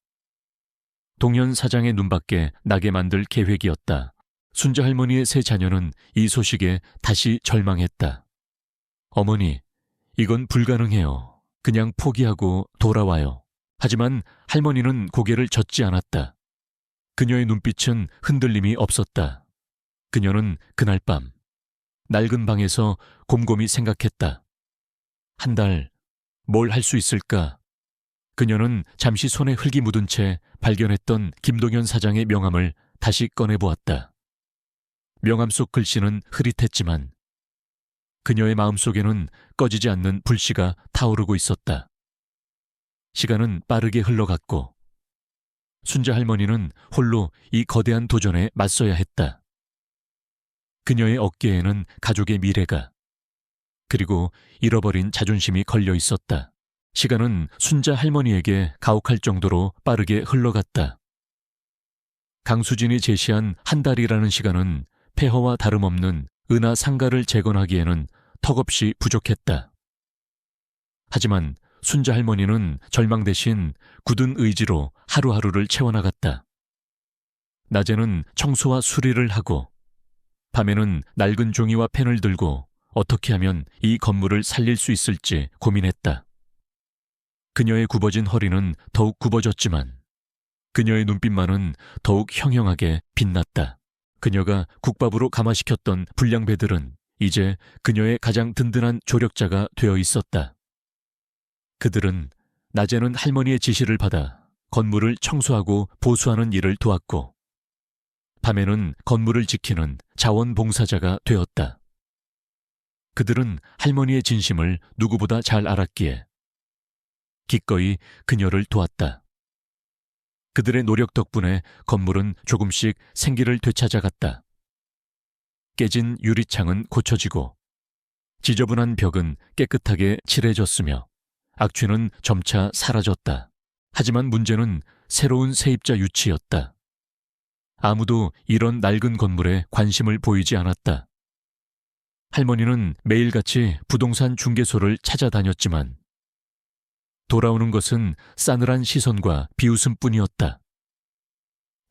동현 사장의 눈밖에 나게 만들 계획이었다. 순자 할머니의 세 자녀는 이 소식에 다시 절망했다. 어머니, 이건 불가능해요. 그냥 포기하고 돌아와요. 하지만 할머니는 고개를 젓지 않았다. 그녀의 눈빛은 흔들림이 없었다. 그녀는 그날 밤 낡은 방에서 곰곰이 생각했다. 한 달 뭘 할 수 있을까? 그녀는 잠시 손에 흙이 묻은 채 발견했던 김동현 사장의 명함을 다시 꺼내보았다. 명함 속 글씨는 흐릿했지만 그녀의 마음속에는 꺼지지 않는 불씨가 타오르고 있었다. 시간은 빠르게 흘러갔고 순자 할머니는 홀로 이 거대한 도전에 맞서야 했다. 그녀의 어깨에는 가족의 미래가 그리고 잃어버린 자존심이 걸려 있었다. 시간은 순자 할머니에게 가혹할 정도로 빠르게 흘러갔다. 강수진이 제시한 한 달이라는 시간은 폐허와 다름없는 은하 상가를 재건하기에는 턱없이 부족했다. 하지만 순자 할머니는 절망 대신 굳은 의지로 하루하루를 채워나갔다. 낮에는 청소와 수리를 하고 밤에는 낡은 종이와 펜을 들고 어떻게 하면 이 건물을 살릴 수 있을지 고민했다. 그녀의 굽어진 허리는 더욱 굽어졌지만 그녀의 눈빛만은 더욱 형형하게 빛났다. 그녀가 국밥으로 감화시켰던 불량배들은 이제 그녀의 가장 든든한 조력자가 되어 있었다. 그들은 낮에는 할머니의 지시를 받아 건물을 청소하고 보수하는 일을 도왔고 밤에는 건물을 지키는 자원봉사자가 되었다. 그들은 할머니의 진심을 누구보다 잘 알았기에 기꺼이 그녀를 도왔다. 그들의 노력 덕분에 건물은 조금씩 생기를 되찾아갔다. 깨진 유리창은 고쳐지고 지저분한 벽은 깨끗하게 칠해졌으며 악취는 점차 사라졌다. 하지만 문제는 새로운 세입자 유치였다. 아무도 이런 낡은 건물에 관심을 보이지 않았다. 할머니는 매일같이 부동산 중개소를 찾아다녔지만 돌아오는 것은 싸늘한 시선과 비웃음뿐이었다.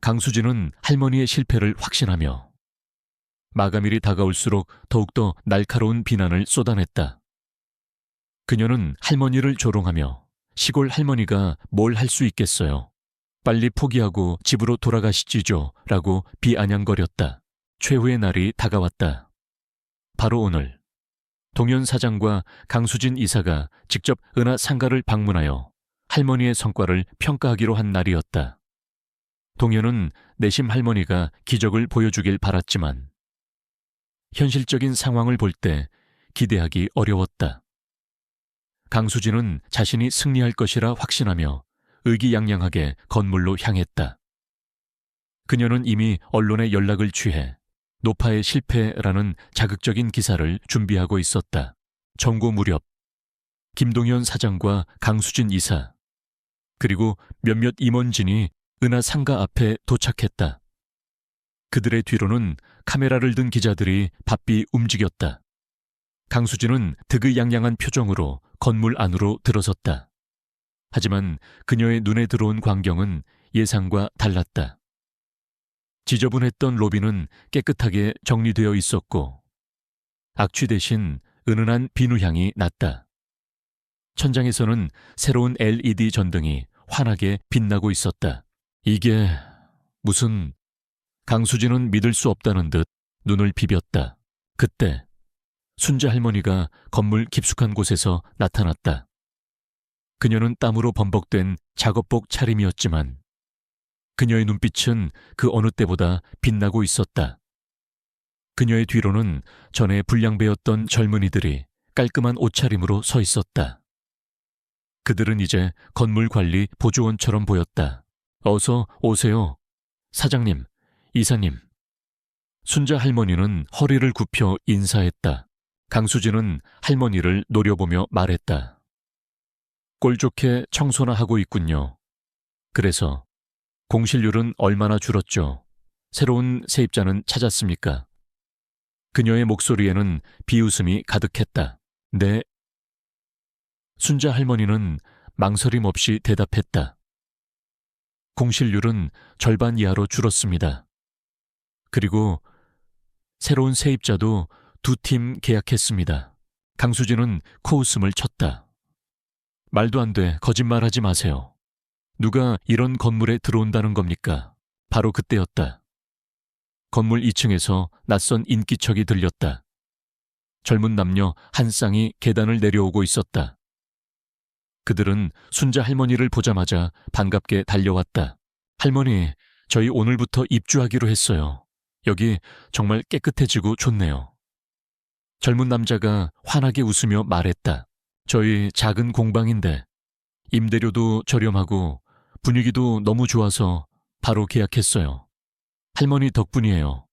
강수진은 할머니의 실패를 확신하며 마감일이 다가올수록 더욱더 날카로운 비난을 쏟아냈다. 그녀는 할머니를 조롱하며 시골 할머니가 뭘 할 수 있겠어요. 빨리 포기하고 집으로 돌아가시지죠 라고 비아냥거렸다. 최후의 날이 다가왔다. 바로 오늘 동현 사장과 강수진 이사가 직접 은하 상가를 방문하여 할머니의 성과를 평가하기로 한 날이었다. 동현은 내심 할머니가 기적을 보여주길 바랐지만 현실적인 상황을 볼 때 기대하기 어려웠다. 강수진은 자신이 승리할 것이라 확신하며 의기양양하게 건물로 향했다. 그녀는 이미 언론에 연락을 취해 노파의 실패라는 자극적인 기사를 준비하고 있었다. 정고 무렵 김동현 사장과 강수진 이사 그리고 몇몇 임원진이 은하 상가 앞에 도착했다. 그들의 뒤로는 카메라를 든 기자들이 바삐 움직였다. 강수진은 득의양양한 표정으로 건물 안으로 들어섰다. 하지만 그녀의 눈에 들어온 광경은 예상과 달랐다. 지저분했던 로비는 깨끗하게 정리되어 있었고 악취 대신 은은한 비누향이 났다. 천장에서는 새로운 LED 전등이 환하게 빛나고 있었다. 이게 무슨... 강수진은 믿을 수 없다는 듯 눈을 비볐다. 그때 순자 할머니가 건물 깊숙한 곳에서 나타났다. 그녀는 땀으로 범벅된 작업복 차림이었지만 그녀의 눈빛은 그 어느 때보다 빛나고 있었다. 그녀의 뒤로는 전에 불량배였던 젊은이들이 깔끔한 옷차림으로 서 있었다. 그들은 이제 건물 관리 보조원처럼 보였다. 어서 오세요. 사장님, 이사님. 순자 할머니는 허리를 굽혀 인사했다. 강수진은 할머니를 노려보며 말했다. 꼴 좋게 청소나 하고 있군요. 그래서 공실률은 얼마나 줄었죠? 새로운 세입자는 찾았습니까? 그녀의 목소리에는 비웃음이 가득했다. 네. 순자 할머니는 망설임 없이 대답했다. 공실률은 절반 이하로 줄었습니다. 그리고 새로운 세입자도 2팀 계약했습니다. 강수진은 코웃음을 쳤다. 말도 안 돼. 거짓말하지 마세요. 누가 이런 건물에 들어온다는 겁니까? 바로 그때였다. 건물 2층에서 낯선 인기척이 들렸다. 젊은 남녀 한 쌍이 계단을 내려오고 있었다. 그들은 순자 할머니를 보자마자 반갑게 달려왔다. 할머니, 저희 오늘부터 입주하기로 했어요. 여기 정말 깨끗해지고 좋네요. 젊은 남자가 환하게 웃으며 말했다. 저희 작은 공방인데 임대료도 저렴하고 분위기도 너무 좋아서 바로 계약했어요. 할머니 덕분이에요.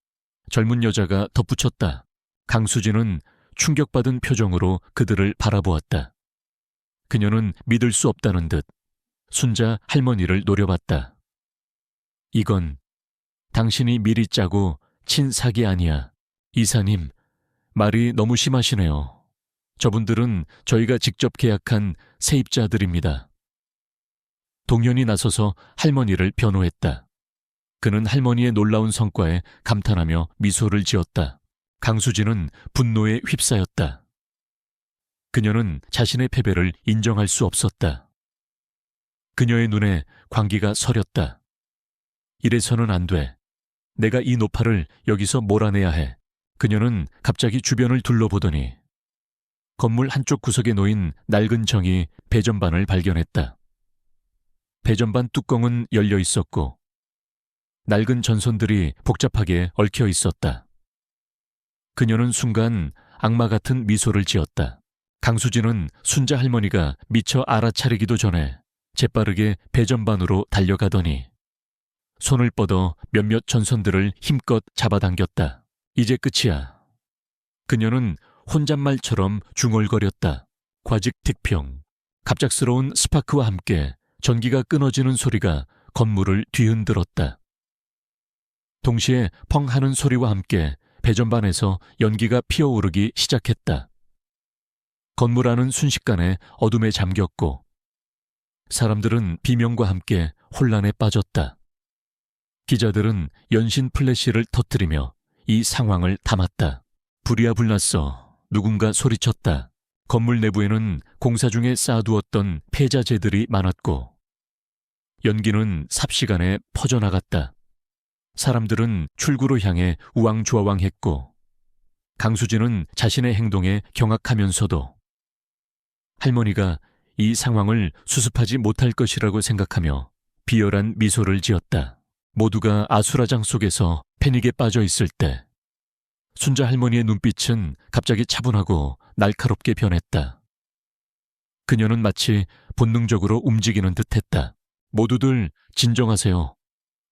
젊은 여자가 덧붙였다. 강수진은 충격받은 표정으로 그들을 바라보았다. 그녀는 믿을 수 없다는 듯 순자 할머니를 노려봤다. 이건 당신이 미리 짜고 친 사기 아니야. 이사님, 말이 너무 심하시네요. 저분들은 저희가 직접 계약한 세입자들입니다. 동현이 나서서 할머니를 변호했다. 그는 할머니의 놀라운 성과에 감탄하며 미소를 지었다. 강수진은 분노에 휩싸였다. 그녀는 자신의 패배를 인정할 수 없었다. 그녀의 눈에 광기가 서렸다. 이래서는 안 돼. 내가 이 노파를 여기서 몰아내야 해. 그녀는 갑자기 주변을 둘러보더니 건물 한쪽 구석에 놓인 낡은 정이 배전반을 발견했다. 배전반 뚜껑은 열려 있었고 낡은 전선들이 복잡하게 얽혀 있었다. 그녀는 순간 악마 같은 미소를 지었다. 강수진은 순자 할머니가 미처 알아차리기도 전에 재빠르게 배전반으로 달려가더니 손을 뻗어 몇몇 전선들을 힘껏 잡아당겼다. 이제 끝이야. 그녀는 혼잣말처럼 중얼거렸다. 과직택평. 갑작스러운 스파크와 함께 전기가 끊어지는 소리가 건물을 뒤흔들었다. 동시에 펑 하는 소리와 함께 배전반에서 연기가 피어오르기 시작했다. 건물 안은 순식간에 어둠에 잠겼고 사람들은 비명과 함께 혼란에 빠졌다. 기자들은 연신 플래시를 터뜨리며 이 상황을 담았다. 불이야 불났어. 누군가 소리쳤다. 건물 내부에는 공사 중에 쌓아두었던 폐자재들이 많았고 연기는 삽시간에 퍼져나갔다. 사람들은 출구로 향해 우왕좌왕했고 강수진은 자신의 행동에 경악하면서도 할머니가 이 상황을 수습하지 못할 것이라고 생각하며 비열한 미소를 지었다. 모두가 아수라장 속에서 패닉에 빠져 있을 때 순자 할머니의 눈빛은 갑자기 차분하고 날카롭게 변했다. 그녀는 마치 본능적으로 움직이는 듯했다. 모두들 진정하세요.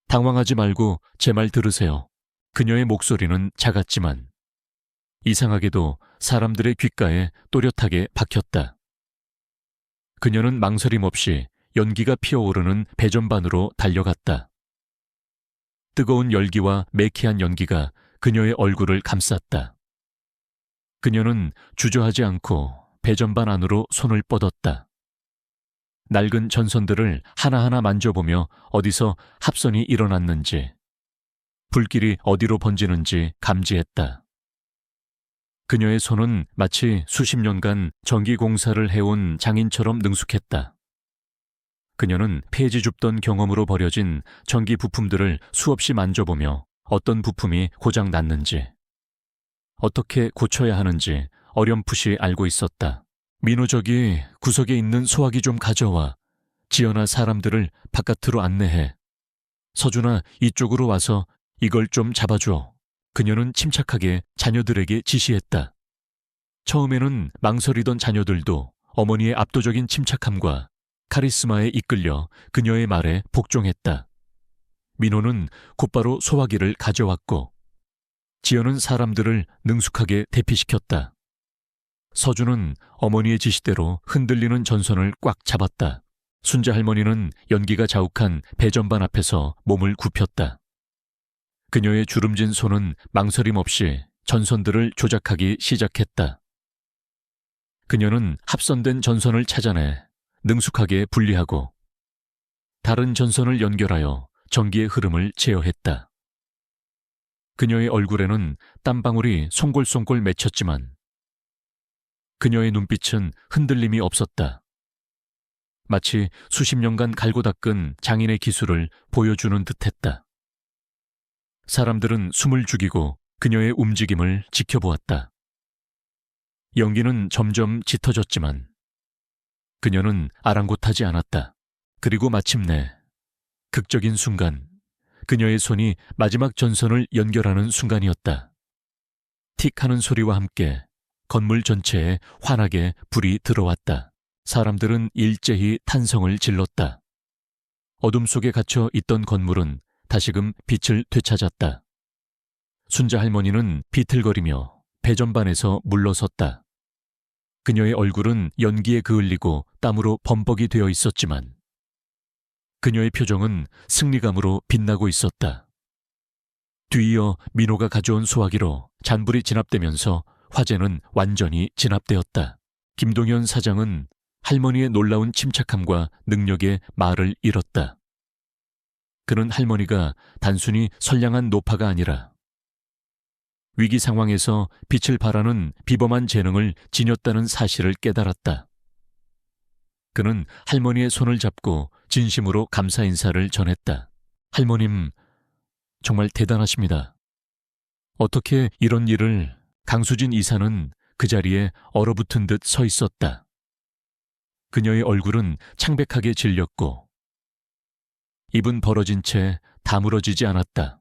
당황하지 말고 제 말 들으세요. 그녀의 목소리는 작았지만 이상하게도 사람들의 귓가에 또렷하게 박혔다. 그녀는 망설임 없이 연기가 피어오르는 배전반으로 달려갔다. 뜨거운 열기와 매캐한 연기가 그녀의 얼굴을 감쌌다. 그녀는 주저하지 않고 배전반 안으로 손을 뻗었다. 낡은 전선들을 하나하나 만져보며 어디서 합선이 일어났는지, 불길이 어디로 번지는지 감지했다. 그녀의 손은 마치 수십 년간 전기공사를 해온 장인처럼 능숙했다. 그녀는 폐지 줍던 경험으로 버려진 전기 부품들을 수없이 만져보며 어떤 부품이 고장 났는지, 어떻게 고쳐야 하는지 어렴풋이 알고 있었다. 민호 저기 구석에 있는 소화기 좀 가져와. 지연아 사람들을 바깥으로 안내해. 서준아 이쪽으로 와서 이걸 좀 잡아줘. 그녀는 침착하게 자녀들에게 지시했다. 처음에는 망설이던 자녀들도 어머니의 압도적인 침착함과 카리스마에 이끌려 그녀의 말에 복종했다. 민호는 곧바로 소화기를 가져왔고 지연은 사람들을 능숙하게 대피시켰다. 서준은 어머니의 지시대로 흔들리는 전선을 꽉 잡았다. 순자 할머니는 연기가 자욱한 배전반 앞에서 몸을 굽혔다. 그녀의 주름진 손은 망설임 없이 전선들을 조작하기 시작했다. 그녀는 합선된 전선을 찾아내 능숙하게 분리하고 다른 전선을 연결하여 전기의 흐름을 제어했다. 그녀의 얼굴에는 땀방울이 송골송골 맺혔지만 그녀의 눈빛은 흔들림이 없었다. 마치 수십 년간 갈고 닦은 장인의 기술을 보여주는 듯했다. 사람들은 숨을 죽이고 그녀의 움직임을 지켜보았다. 연기는 점점 짙어졌지만 그녀는 아랑곳하지 않았다. 그리고 마침내 극적인 순간, 그녀의 손이 마지막 전선을 연결하는 순간이었다. 틱 하는 소리와 함께 건물 전체에 환하게 불이 들어왔다. 사람들은 일제히 탄성을 질렀다. 어둠 속에 갇혀 있던 건물은 다시금 빛을 되찾았다. 순자 할머니는 비틀거리며 배전반에서 물러섰다. 그녀의 얼굴은 연기에 그을리고 땀으로 범벅이 되어 있었지만 그녀의 표정은 승리감으로 빛나고 있었다. 뒤이어 민호가 가져온 소화기로 잔불이 진압되면서 화재는 완전히 진압되었다. 김동현 사장은 할머니의 놀라운 침착함과 능력에 말을 잃었다. 그는 할머니가 단순히 선량한 노파가 아니라 위기 상황에서 빛을 발하는 비범한 재능을 지녔다는 사실을 깨달았다. 그는 할머니의 손을 잡고 진심으로 감사 인사를 전했다. 할머님, 정말 대단하십니다. 어떻게 이런 일을. 강수진 이사는 그 자리에 얼어붙은 듯 서 있었다. 그녀의 얼굴은 창백하게 질렸고 입은 벌어진 채 다물어지지 않았다.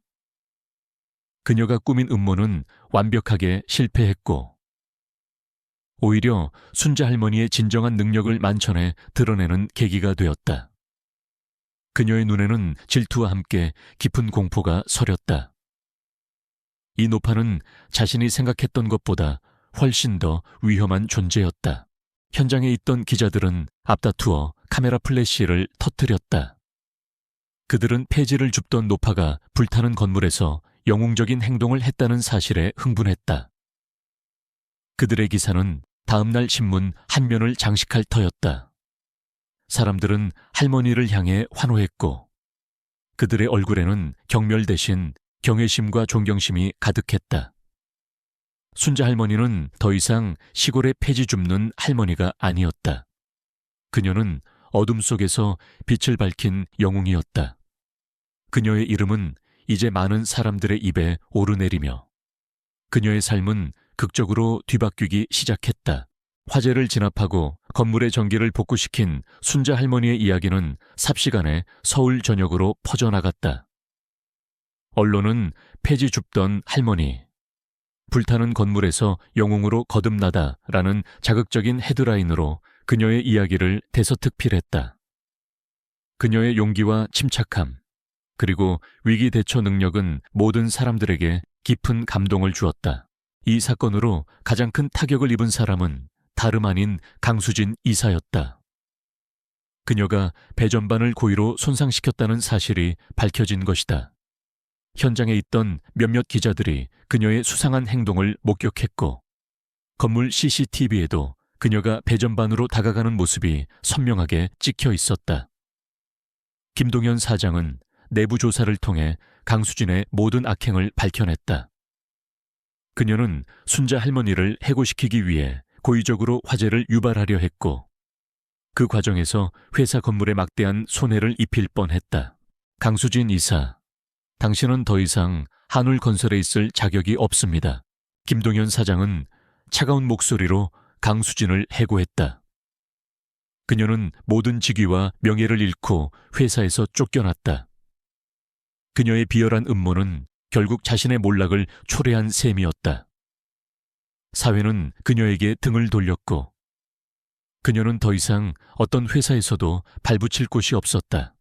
그녀가 꾸민 음모는 완벽하게 실패했고 오히려 순자 할머니의 진정한 능력을 만천에 드러내는 계기가 되었다. 그녀의 눈에는 질투와 함께 깊은 공포가 서렸다. 이 노파는 자신이 생각했던 것보다 훨씬 더 위험한 존재였다. 현장에 있던 기자들은 앞다투어 카메라 플래시를 터뜨렸다. 그들은 폐지를 줍던 노파가 불타는 건물에서 영웅적인 행동을 했다는 사실에 흥분했다. 그들의 기사는 다음날 신문 한 면을 장식할 터였다. 사람들은 할머니를 향해 환호했고 그들의 얼굴에는 경멸 대신 경외심과 존경심이 가득했다. 순자 할머니는 더 이상 시골에 폐지 줍는 할머니가 아니었다. 그녀는 어둠 속에서 빛을 밝힌 영웅이었다. 그녀의 이름은 이제 많은 사람들의 입에 오르내리며 그녀의 삶은 극적으로 뒤바뀌기 시작했다. 화재를 진압하고 건물의 전기를 복구시킨 순자 할머니의 이야기는 삽시간에 서울 전역으로 퍼져나갔다. 언론은 폐지 줍던 할머니, 불타는 건물에서 영웅으로 거듭나다라는 자극적인 헤드라인으로 그녀의 이야기를 대서특필했다. 그녀의 용기와 침착함, 그리고 위기 대처 능력은 모든 사람들에게 깊은 감동을 주었다. 이 사건으로 가장 큰 타격을 입은 사람은 다름 아닌 강수진 이사였다. 그녀가 배전반을 고의로 손상시켰다는 사실이 밝혀진 것이다. 현장에 있던 몇몇 기자들이 그녀의 수상한 행동을 목격했고 건물 CCTV에도 그녀가 배전반으로 다가가는 모습이 선명하게 찍혀 있었다. 김동현 사장은 내부 조사를 통해 강수진의 모든 악행을 밝혀냈다. 그녀는 순자 할머니를 해고시키기 위해 고의적으로 화재를 유발하려 했고 그 과정에서 회사 건물에 막대한 손해를 입힐 뻔했다. 강수진 이사, 당신은 더 이상 한울건설에 있을 자격이 없습니다. 김동현 사장은 차가운 목소리로 강수진을 해고했다. 그녀는 모든 직위와 명예를 잃고 회사에서 쫓겨났다. 그녀의 비열한 음모는 결국 자신의 몰락을 초래한 셈이었다. 사회는 그녀에게 등을 돌렸고 그녀는 더 이상 어떤 회사에서도 발붙일 곳이 없었다.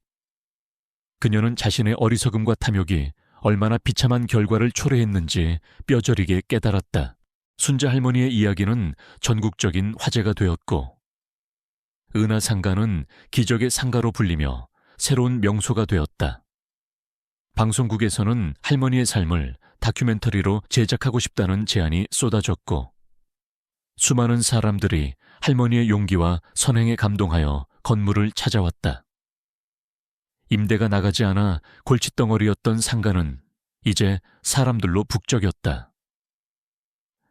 그녀는 자신의 어리석음과 탐욕이 얼마나 비참한 결과를 초래했는지 뼈저리게 깨달았다. 순자 할머니의 이야기는 전국적인 화제가 되었고 은하 상가는 기적의 상가로 불리며 새로운 명소가 되었다. 방송국에서는 할머니의 삶을 다큐멘터리로 제작하고 싶다는 제안이 쏟아졌고 수많은 사람들이 할머니의 용기와 선행에 감동하여 건물을 찾아왔다. 임대가 나가지 않아 골칫덩어리였던 상가는 이제 사람들로 북적였다.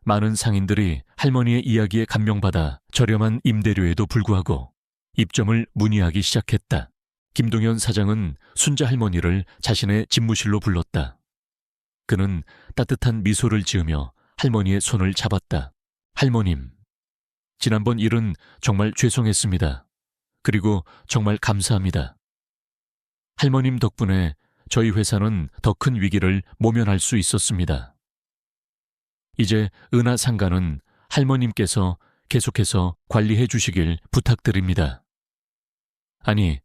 많은 상인들이 할머니의 이야기에 감명받아 저렴한 임대료에도 불구하고 입점을 문의하기 시작했다. 김동현 사장은 순자 할머니를 자신의 집무실로 불렀다. 그는 따뜻한 미소를 지으며 할머니의 손을 잡았다. 할머님, 지난번 일은 정말 죄송했습니다. 그리고 정말 감사합니다. 할머님 덕분에 저희 회사는 더 큰 위기를 모면할 수 있었습니다. 이제 은하 상가는 할머님께서 계속해서 관리해 주시길 부탁드립니다. 아니,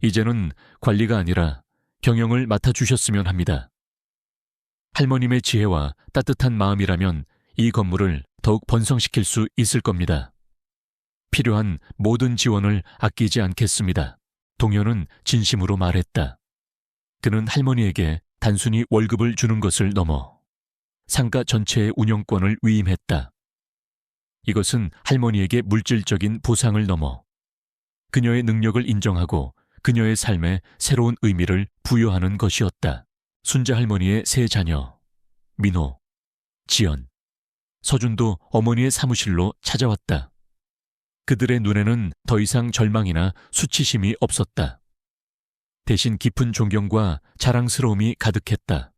이제는 관리가 아니라 경영을 맡아주셨으면 합니다. 할머님의 지혜와 따뜻한 마음이라면 이 건물을 더욱 번성시킬 수 있을 겁니다. 필요한 모든 지원을 아끼지 않겠습니다. 동현은 진심으로 말했다. 그는 할머니에게 단순히 월급을 주는 것을 넘어 상가 전체의 운영권을 위임했다. 이것은 할머니에게 물질적인 보상을 넘어 그녀의 능력을 인정하고 그녀의 삶에 새로운 의미를 부여하는 것이었다. 순자 할머니의 세 자녀, 민호, 지연, 서준도 어머니의 사무실로 찾아왔다. 그들의 눈에는 더 이상 절망이나 수치심이 없었다. 대신 깊은 존경과 자랑스러움이 가득했다.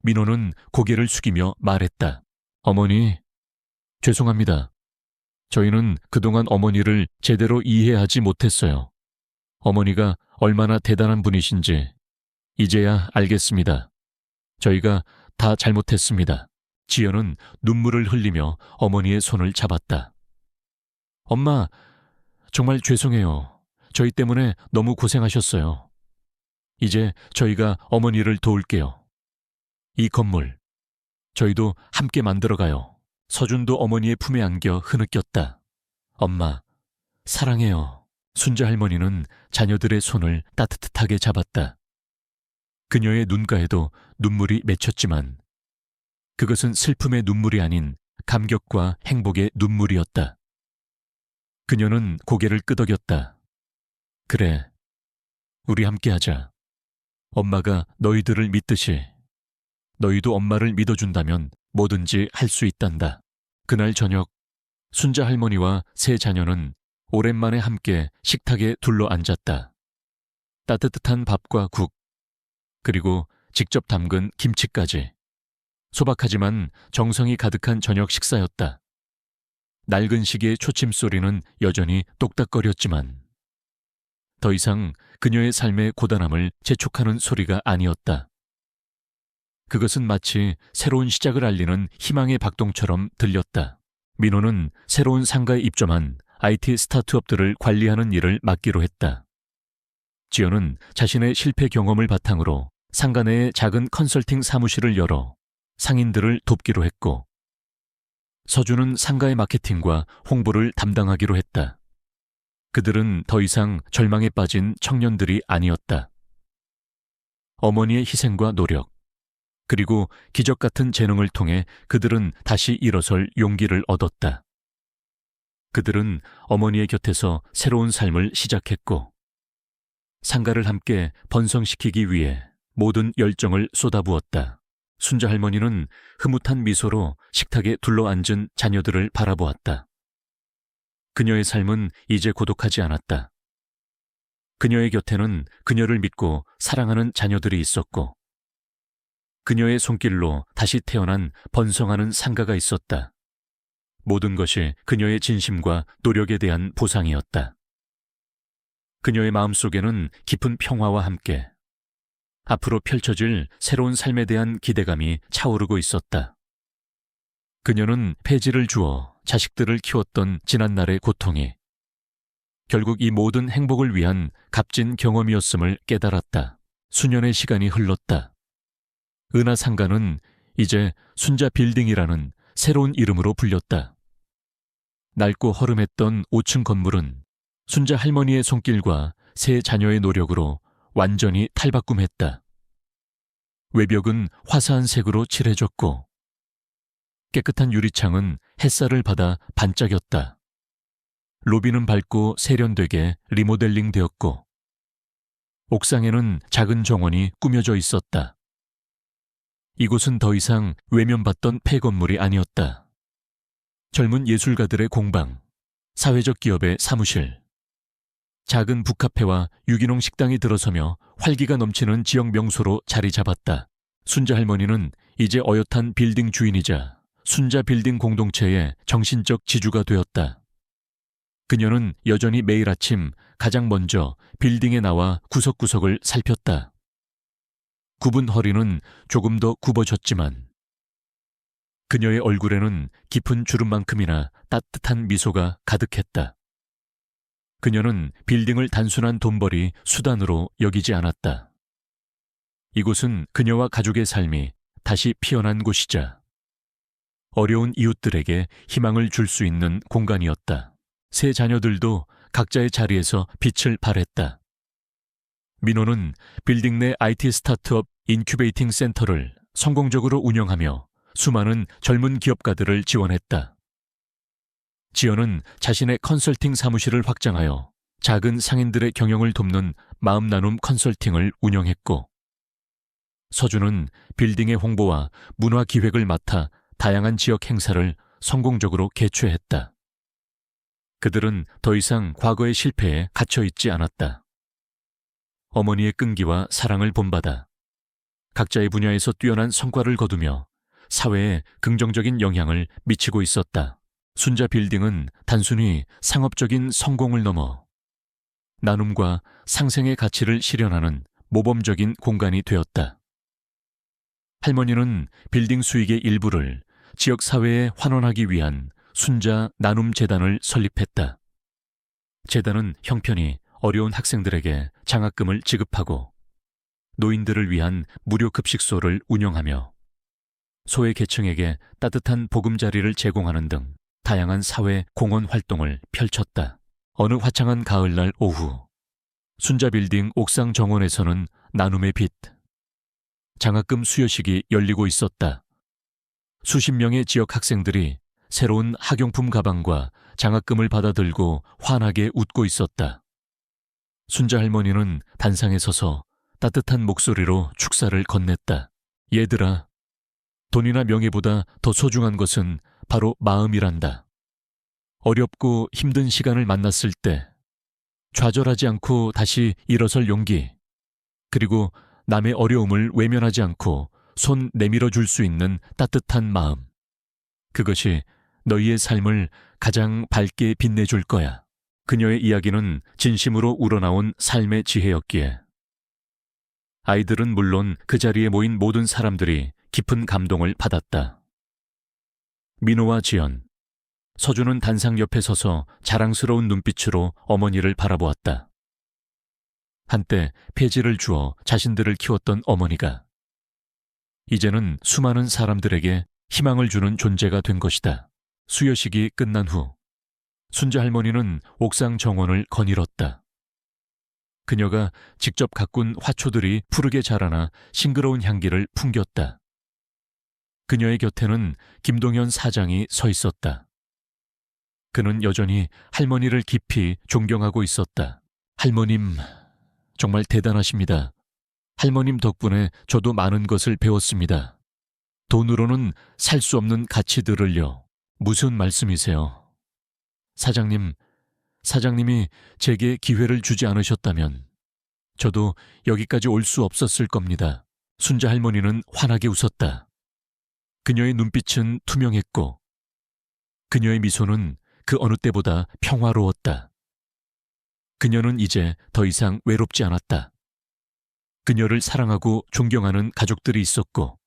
민호는 고개를 숙이며 말했다. 어머니, 죄송합니다. 저희는 그동안 어머니를 제대로 이해하지 못했어요. 어머니가 얼마나 대단한 분이신지 이제야 알겠습니다. 저희가 다 잘못했습니다. 지연은 눈물을 흘리며 어머니의 손을 잡았다. 엄마, 정말 죄송해요. 저희 때문에 너무 고생하셨어요. 이제 저희가 어머니를 도울게요. 이 건물, 저희도 함께 만들어가요. 서준도 어머니의 품에 안겨 흐느꼈다. 엄마, 사랑해요. 순자 할머니는 자녀들의 손을 따뜻하게 잡았다. 그녀의 눈가에도 눈물이 맺혔지만 그것은 슬픔의 눈물이 아닌 감격과 행복의 눈물이었다. 그녀는 고개를 끄덕였다. 그래, 우리 함께하자. 엄마가 너희들을 믿듯이 너희도 엄마를 믿어준다면 뭐든지 할 수 있단다. 그날 저녁 순자 할머니와 세 자녀는 오랜만에 함께 식탁에 둘러 앉았다. 따뜻한 밥과 국, 그리고 직접 담근 김치까지. 소박하지만 정성이 가득한 저녁 식사였다. 낡은 시계의 초침 소리는 여전히 똑딱거렸지만 더 이상 그녀의 삶의 고단함을 재촉하는 소리가 아니었다. 그것은 마치 새로운 시작을 알리는 희망의 박동처럼 들렸다. 민호는 새로운 상가에 입점한 IT 스타트업들을 관리하는 일을 맡기로 했다. 지연은 자신의 실패 경험을 바탕으로 상가 내에 작은 컨설팅 사무실을 열어 상인들을 돕기로 했고 서준은 상가의 마케팅과 홍보를 담당하기로 했다. 그들은 더 이상 절망에 빠진 청년들이 아니었다. 어머니의 희생과 노력, 그리고 기적 같은 재능을 통해 그들은 다시 일어설 용기를 얻었다. 그들은 어머니의 곁에서 새로운 삶을 시작했고 상가를 함께 번성시키기 위해 모든 열정을 쏟아부었다. 순자 할머니는 흐뭇한 미소로 식탁에 둘러앉은 자녀들을 바라보았다. 그녀의 삶은 이제 고독하지 않았다. 그녀의 곁에는 그녀를 믿고 사랑하는 자녀들이 있었고 그녀의 손길로 다시 태어난 번성하는 상가가 있었다. 모든 것이 그녀의 진심과 노력에 대한 보상이었다. 그녀의 마음속에는 깊은 평화와 함께 앞으로 펼쳐질 새로운 삶에 대한 기대감이 차오르고 있었다. 그녀는 폐지를 주어 자식들을 키웠던 지난날의 고통이 결국 이 모든 행복을 위한 값진 경험이었음을 깨달았다. 수년의 시간이 흘렀다. 은하상가는 이제 순자 빌딩이라는 새로운 이름으로 불렸다. 낡고 허름했던 5층 건물은 순자 할머니의 손길과 세 자녀의 노력으로 완전히 탈바꿈했다. 외벽은 화사한 색으로 칠해졌고 깨끗한 유리창은 햇살을 받아 반짝였다. 로비는 밝고 세련되게 리모델링 되었고 옥상에는 작은 정원이 꾸며져 있었다. 이곳은 더 이상 외면받던 폐건물이 아니었다. 젊은 예술가들의 공방, 사회적 기업의 사무실, 작은 북카페와 유기농 식당이 들어서며 활기가 넘치는 지역 명소로 자리 잡았다. 순자 할머니는 이제 어엿한 빌딩 주인이자 순자 빌딩 공동체의 정신적 지주가 되었다. 그녀는 여전히 매일 아침 가장 먼저 빌딩에 나와 구석구석을 살폈다. 굽은 허리는 조금 더 굽어졌지만 그녀의 얼굴에는 깊은 주름만큼이나 따뜻한 미소가 가득했다. 그녀는 빌딩을 단순한 돈벌이 수단으로 여기지 않았다. 이곳은 그녀와 가족의 삶이 다시 피어난 곳이자 어려운 이웃들에게 희망을 줄 수 있는 공간이었다. 세 자녀들도 각자의 자리에서 빛을 발했다. 민호는 빌딩 내 IT 스타트업 인큐베이팅 센터를 성공적으로 운영하며 수많은 젊은 기업가들을 지원했다. 지연은 자신의 컨설팅 사무실을 확장하여 작은 상인들의 경영을 돕는 마음나눔 컨설팅을 운영했고 서준은 빌딩의 홍보와 문화 기획을 맡아 다양한 지역 행사를 성공적으로 개최했다. 그들은 더 이상 과거의 실패에 갇혀있지 않았다. 어머니의 끈기와 사랑을 본받아 각자의 분야에서 뛰어난 성과를 거두며 사회에 긍정적인 영향을 미치고 있었다. 순자 빌딩은 단순히 상업적인 성공을 넘어 나눔과 상생의 가치를 실현하는 모범적인 공간이 되었다. 할머니는 빌딩 수익의 일부를 지역 사회에 환원하기 위한 순자 나눔 재단을 설립했다. 재단은 형편이 어려운 학생들에게 장학금을 지급하고 노인들을 위한 무료 급식소를 운영하며 소외 계층에게 따뜻한 보금자리를 제공하는 등 다양한 사회 공헌 활동을 펼쳤다. 어느 화창한 가을날 오후 순자 빌딩 옥상 정원에서는 나눔의 빛, 장학금 수여식이 열리고 있었다. 수십 명의 지역 학생들이 새로운 학용품 가방과 장학금을 받아들고 환하게 웃고 있었다. 순자 할머니는 단상에 서서 따뜻한 목소리로 축사를 건넸다. 얘들아, 돈이나 명예보다 더 소중한 것은 바로 마음이란다. 어렵고 힘든 시간을 만났을 때 좌절하지 않고 다시 일어설 용기, 그리고 남의 어려움을 외면하지 않고 손 내밀어 줄 수 있는 따뜻한 마음. 그것이 너희의 삶을 가장 밝게 빛내줄 거야. 그녀의 이야기는 진심으로 우러나온 삶의 지혜였기에 아이들은 물론 그 자리에 모인 모든 사람들이 깊은 감동을 받았다. 민호와 지연, 서준은 단상 옆에 서서 자랑스러운 눈빛으로 어머니를 바라보았다. 한때 폐지를 주어 자신들을 키웠던 어머니가 이제는 수많은 사람들에게 희망을 주는 존재가 된 것이다. 수여식이 끝난 후 순자 할머니는 옥상 정원을 거닐었다. 그녀가 직접 가꾼 화초들이 푸르게 자라나 싱그러운 향기를 풍겼다. 그녀의 곁에는 김동현 사장이 서 있었다. 그는 여전히 할머니를 깊이 존경하고 있었다. 할머님, 정말 대단하십니다. 할머님 덕분에 저도 많은 것을 배웠습니다. 돈으로는 살 수 없는 가치들을요. 무슨 말씀이세요? 사장님이 제게 기회를 주지 않으셨다면 저도 여기까지 올 수 없었을 겁니다. 순자 할머니는 환하게 웃었다. 그녀의 눈빛은 투명했고 그녀의 미소는 그 어느 때보다 평화로웠다. 그녀는 이제 더 이상 외롭지 않았다. 그녀를 사랑하고 존경하는 가족들이 있었고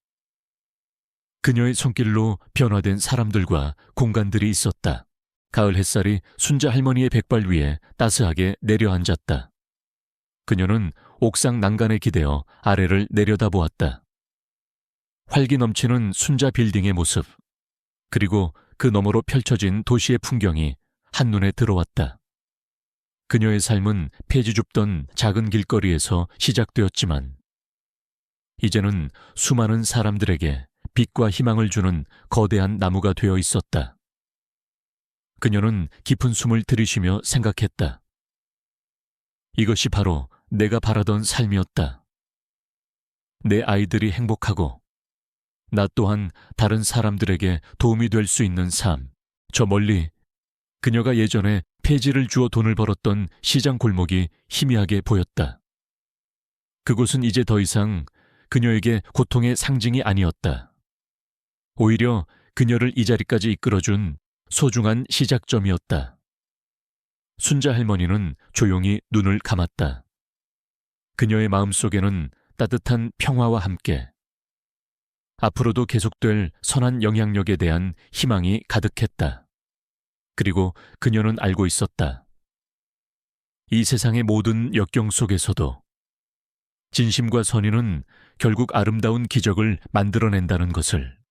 그녀의 손길로 변화된 사람들과 공간들이 있었다. 가을 햇살이 순자 할머니의 백발 위에 따스하게 내려앉았다. 그녀는 옥상 난간에 기대어 아래를 내려다보았다. 활기 넘치는 순자 빌딩의 모습, 그리고 그 너머로 펼쳐진 도시의 풍경이 한눈에 들어왔다. 그녀의 삶은 폐지 줍던 작은 길거리에서 시작되었지만 이제는 수많은 사람들에게 빛과 희망을 주는 거대한 나무가 되어 있었다. 그녀는 깊은 숨을 들이쉬며 생각했다. 이것이 바로 내가 바라던 삶이었다. 내 아이들이 행복하고 나 또한 다른 사람들에게 도움이 될 수 있는 삶. 저 멀리 그녀가 예전에 폐지를 주어 돈을 벌었던 시장 골목이 희미하게 보였다. 그곳은 이제 더 이상 그녀에게 고통의 상징이 아니었다. 오히려 그녀를 이 자리까지 이끌어준 소중한 시작점이었다. 순자 할머니는 조용히 눈을 감았다. 그녀의 마음속에는 따뜻한 평화와 함께 앞으로도 계속될 선한 영향력에 대한 희망이 가득했다. 그리고 그녀는 알고 있었다. 이 세상의 모든 역경 속에서도 진심과 선의는 결국 아름다운 기적을 만들어낸다는 것을.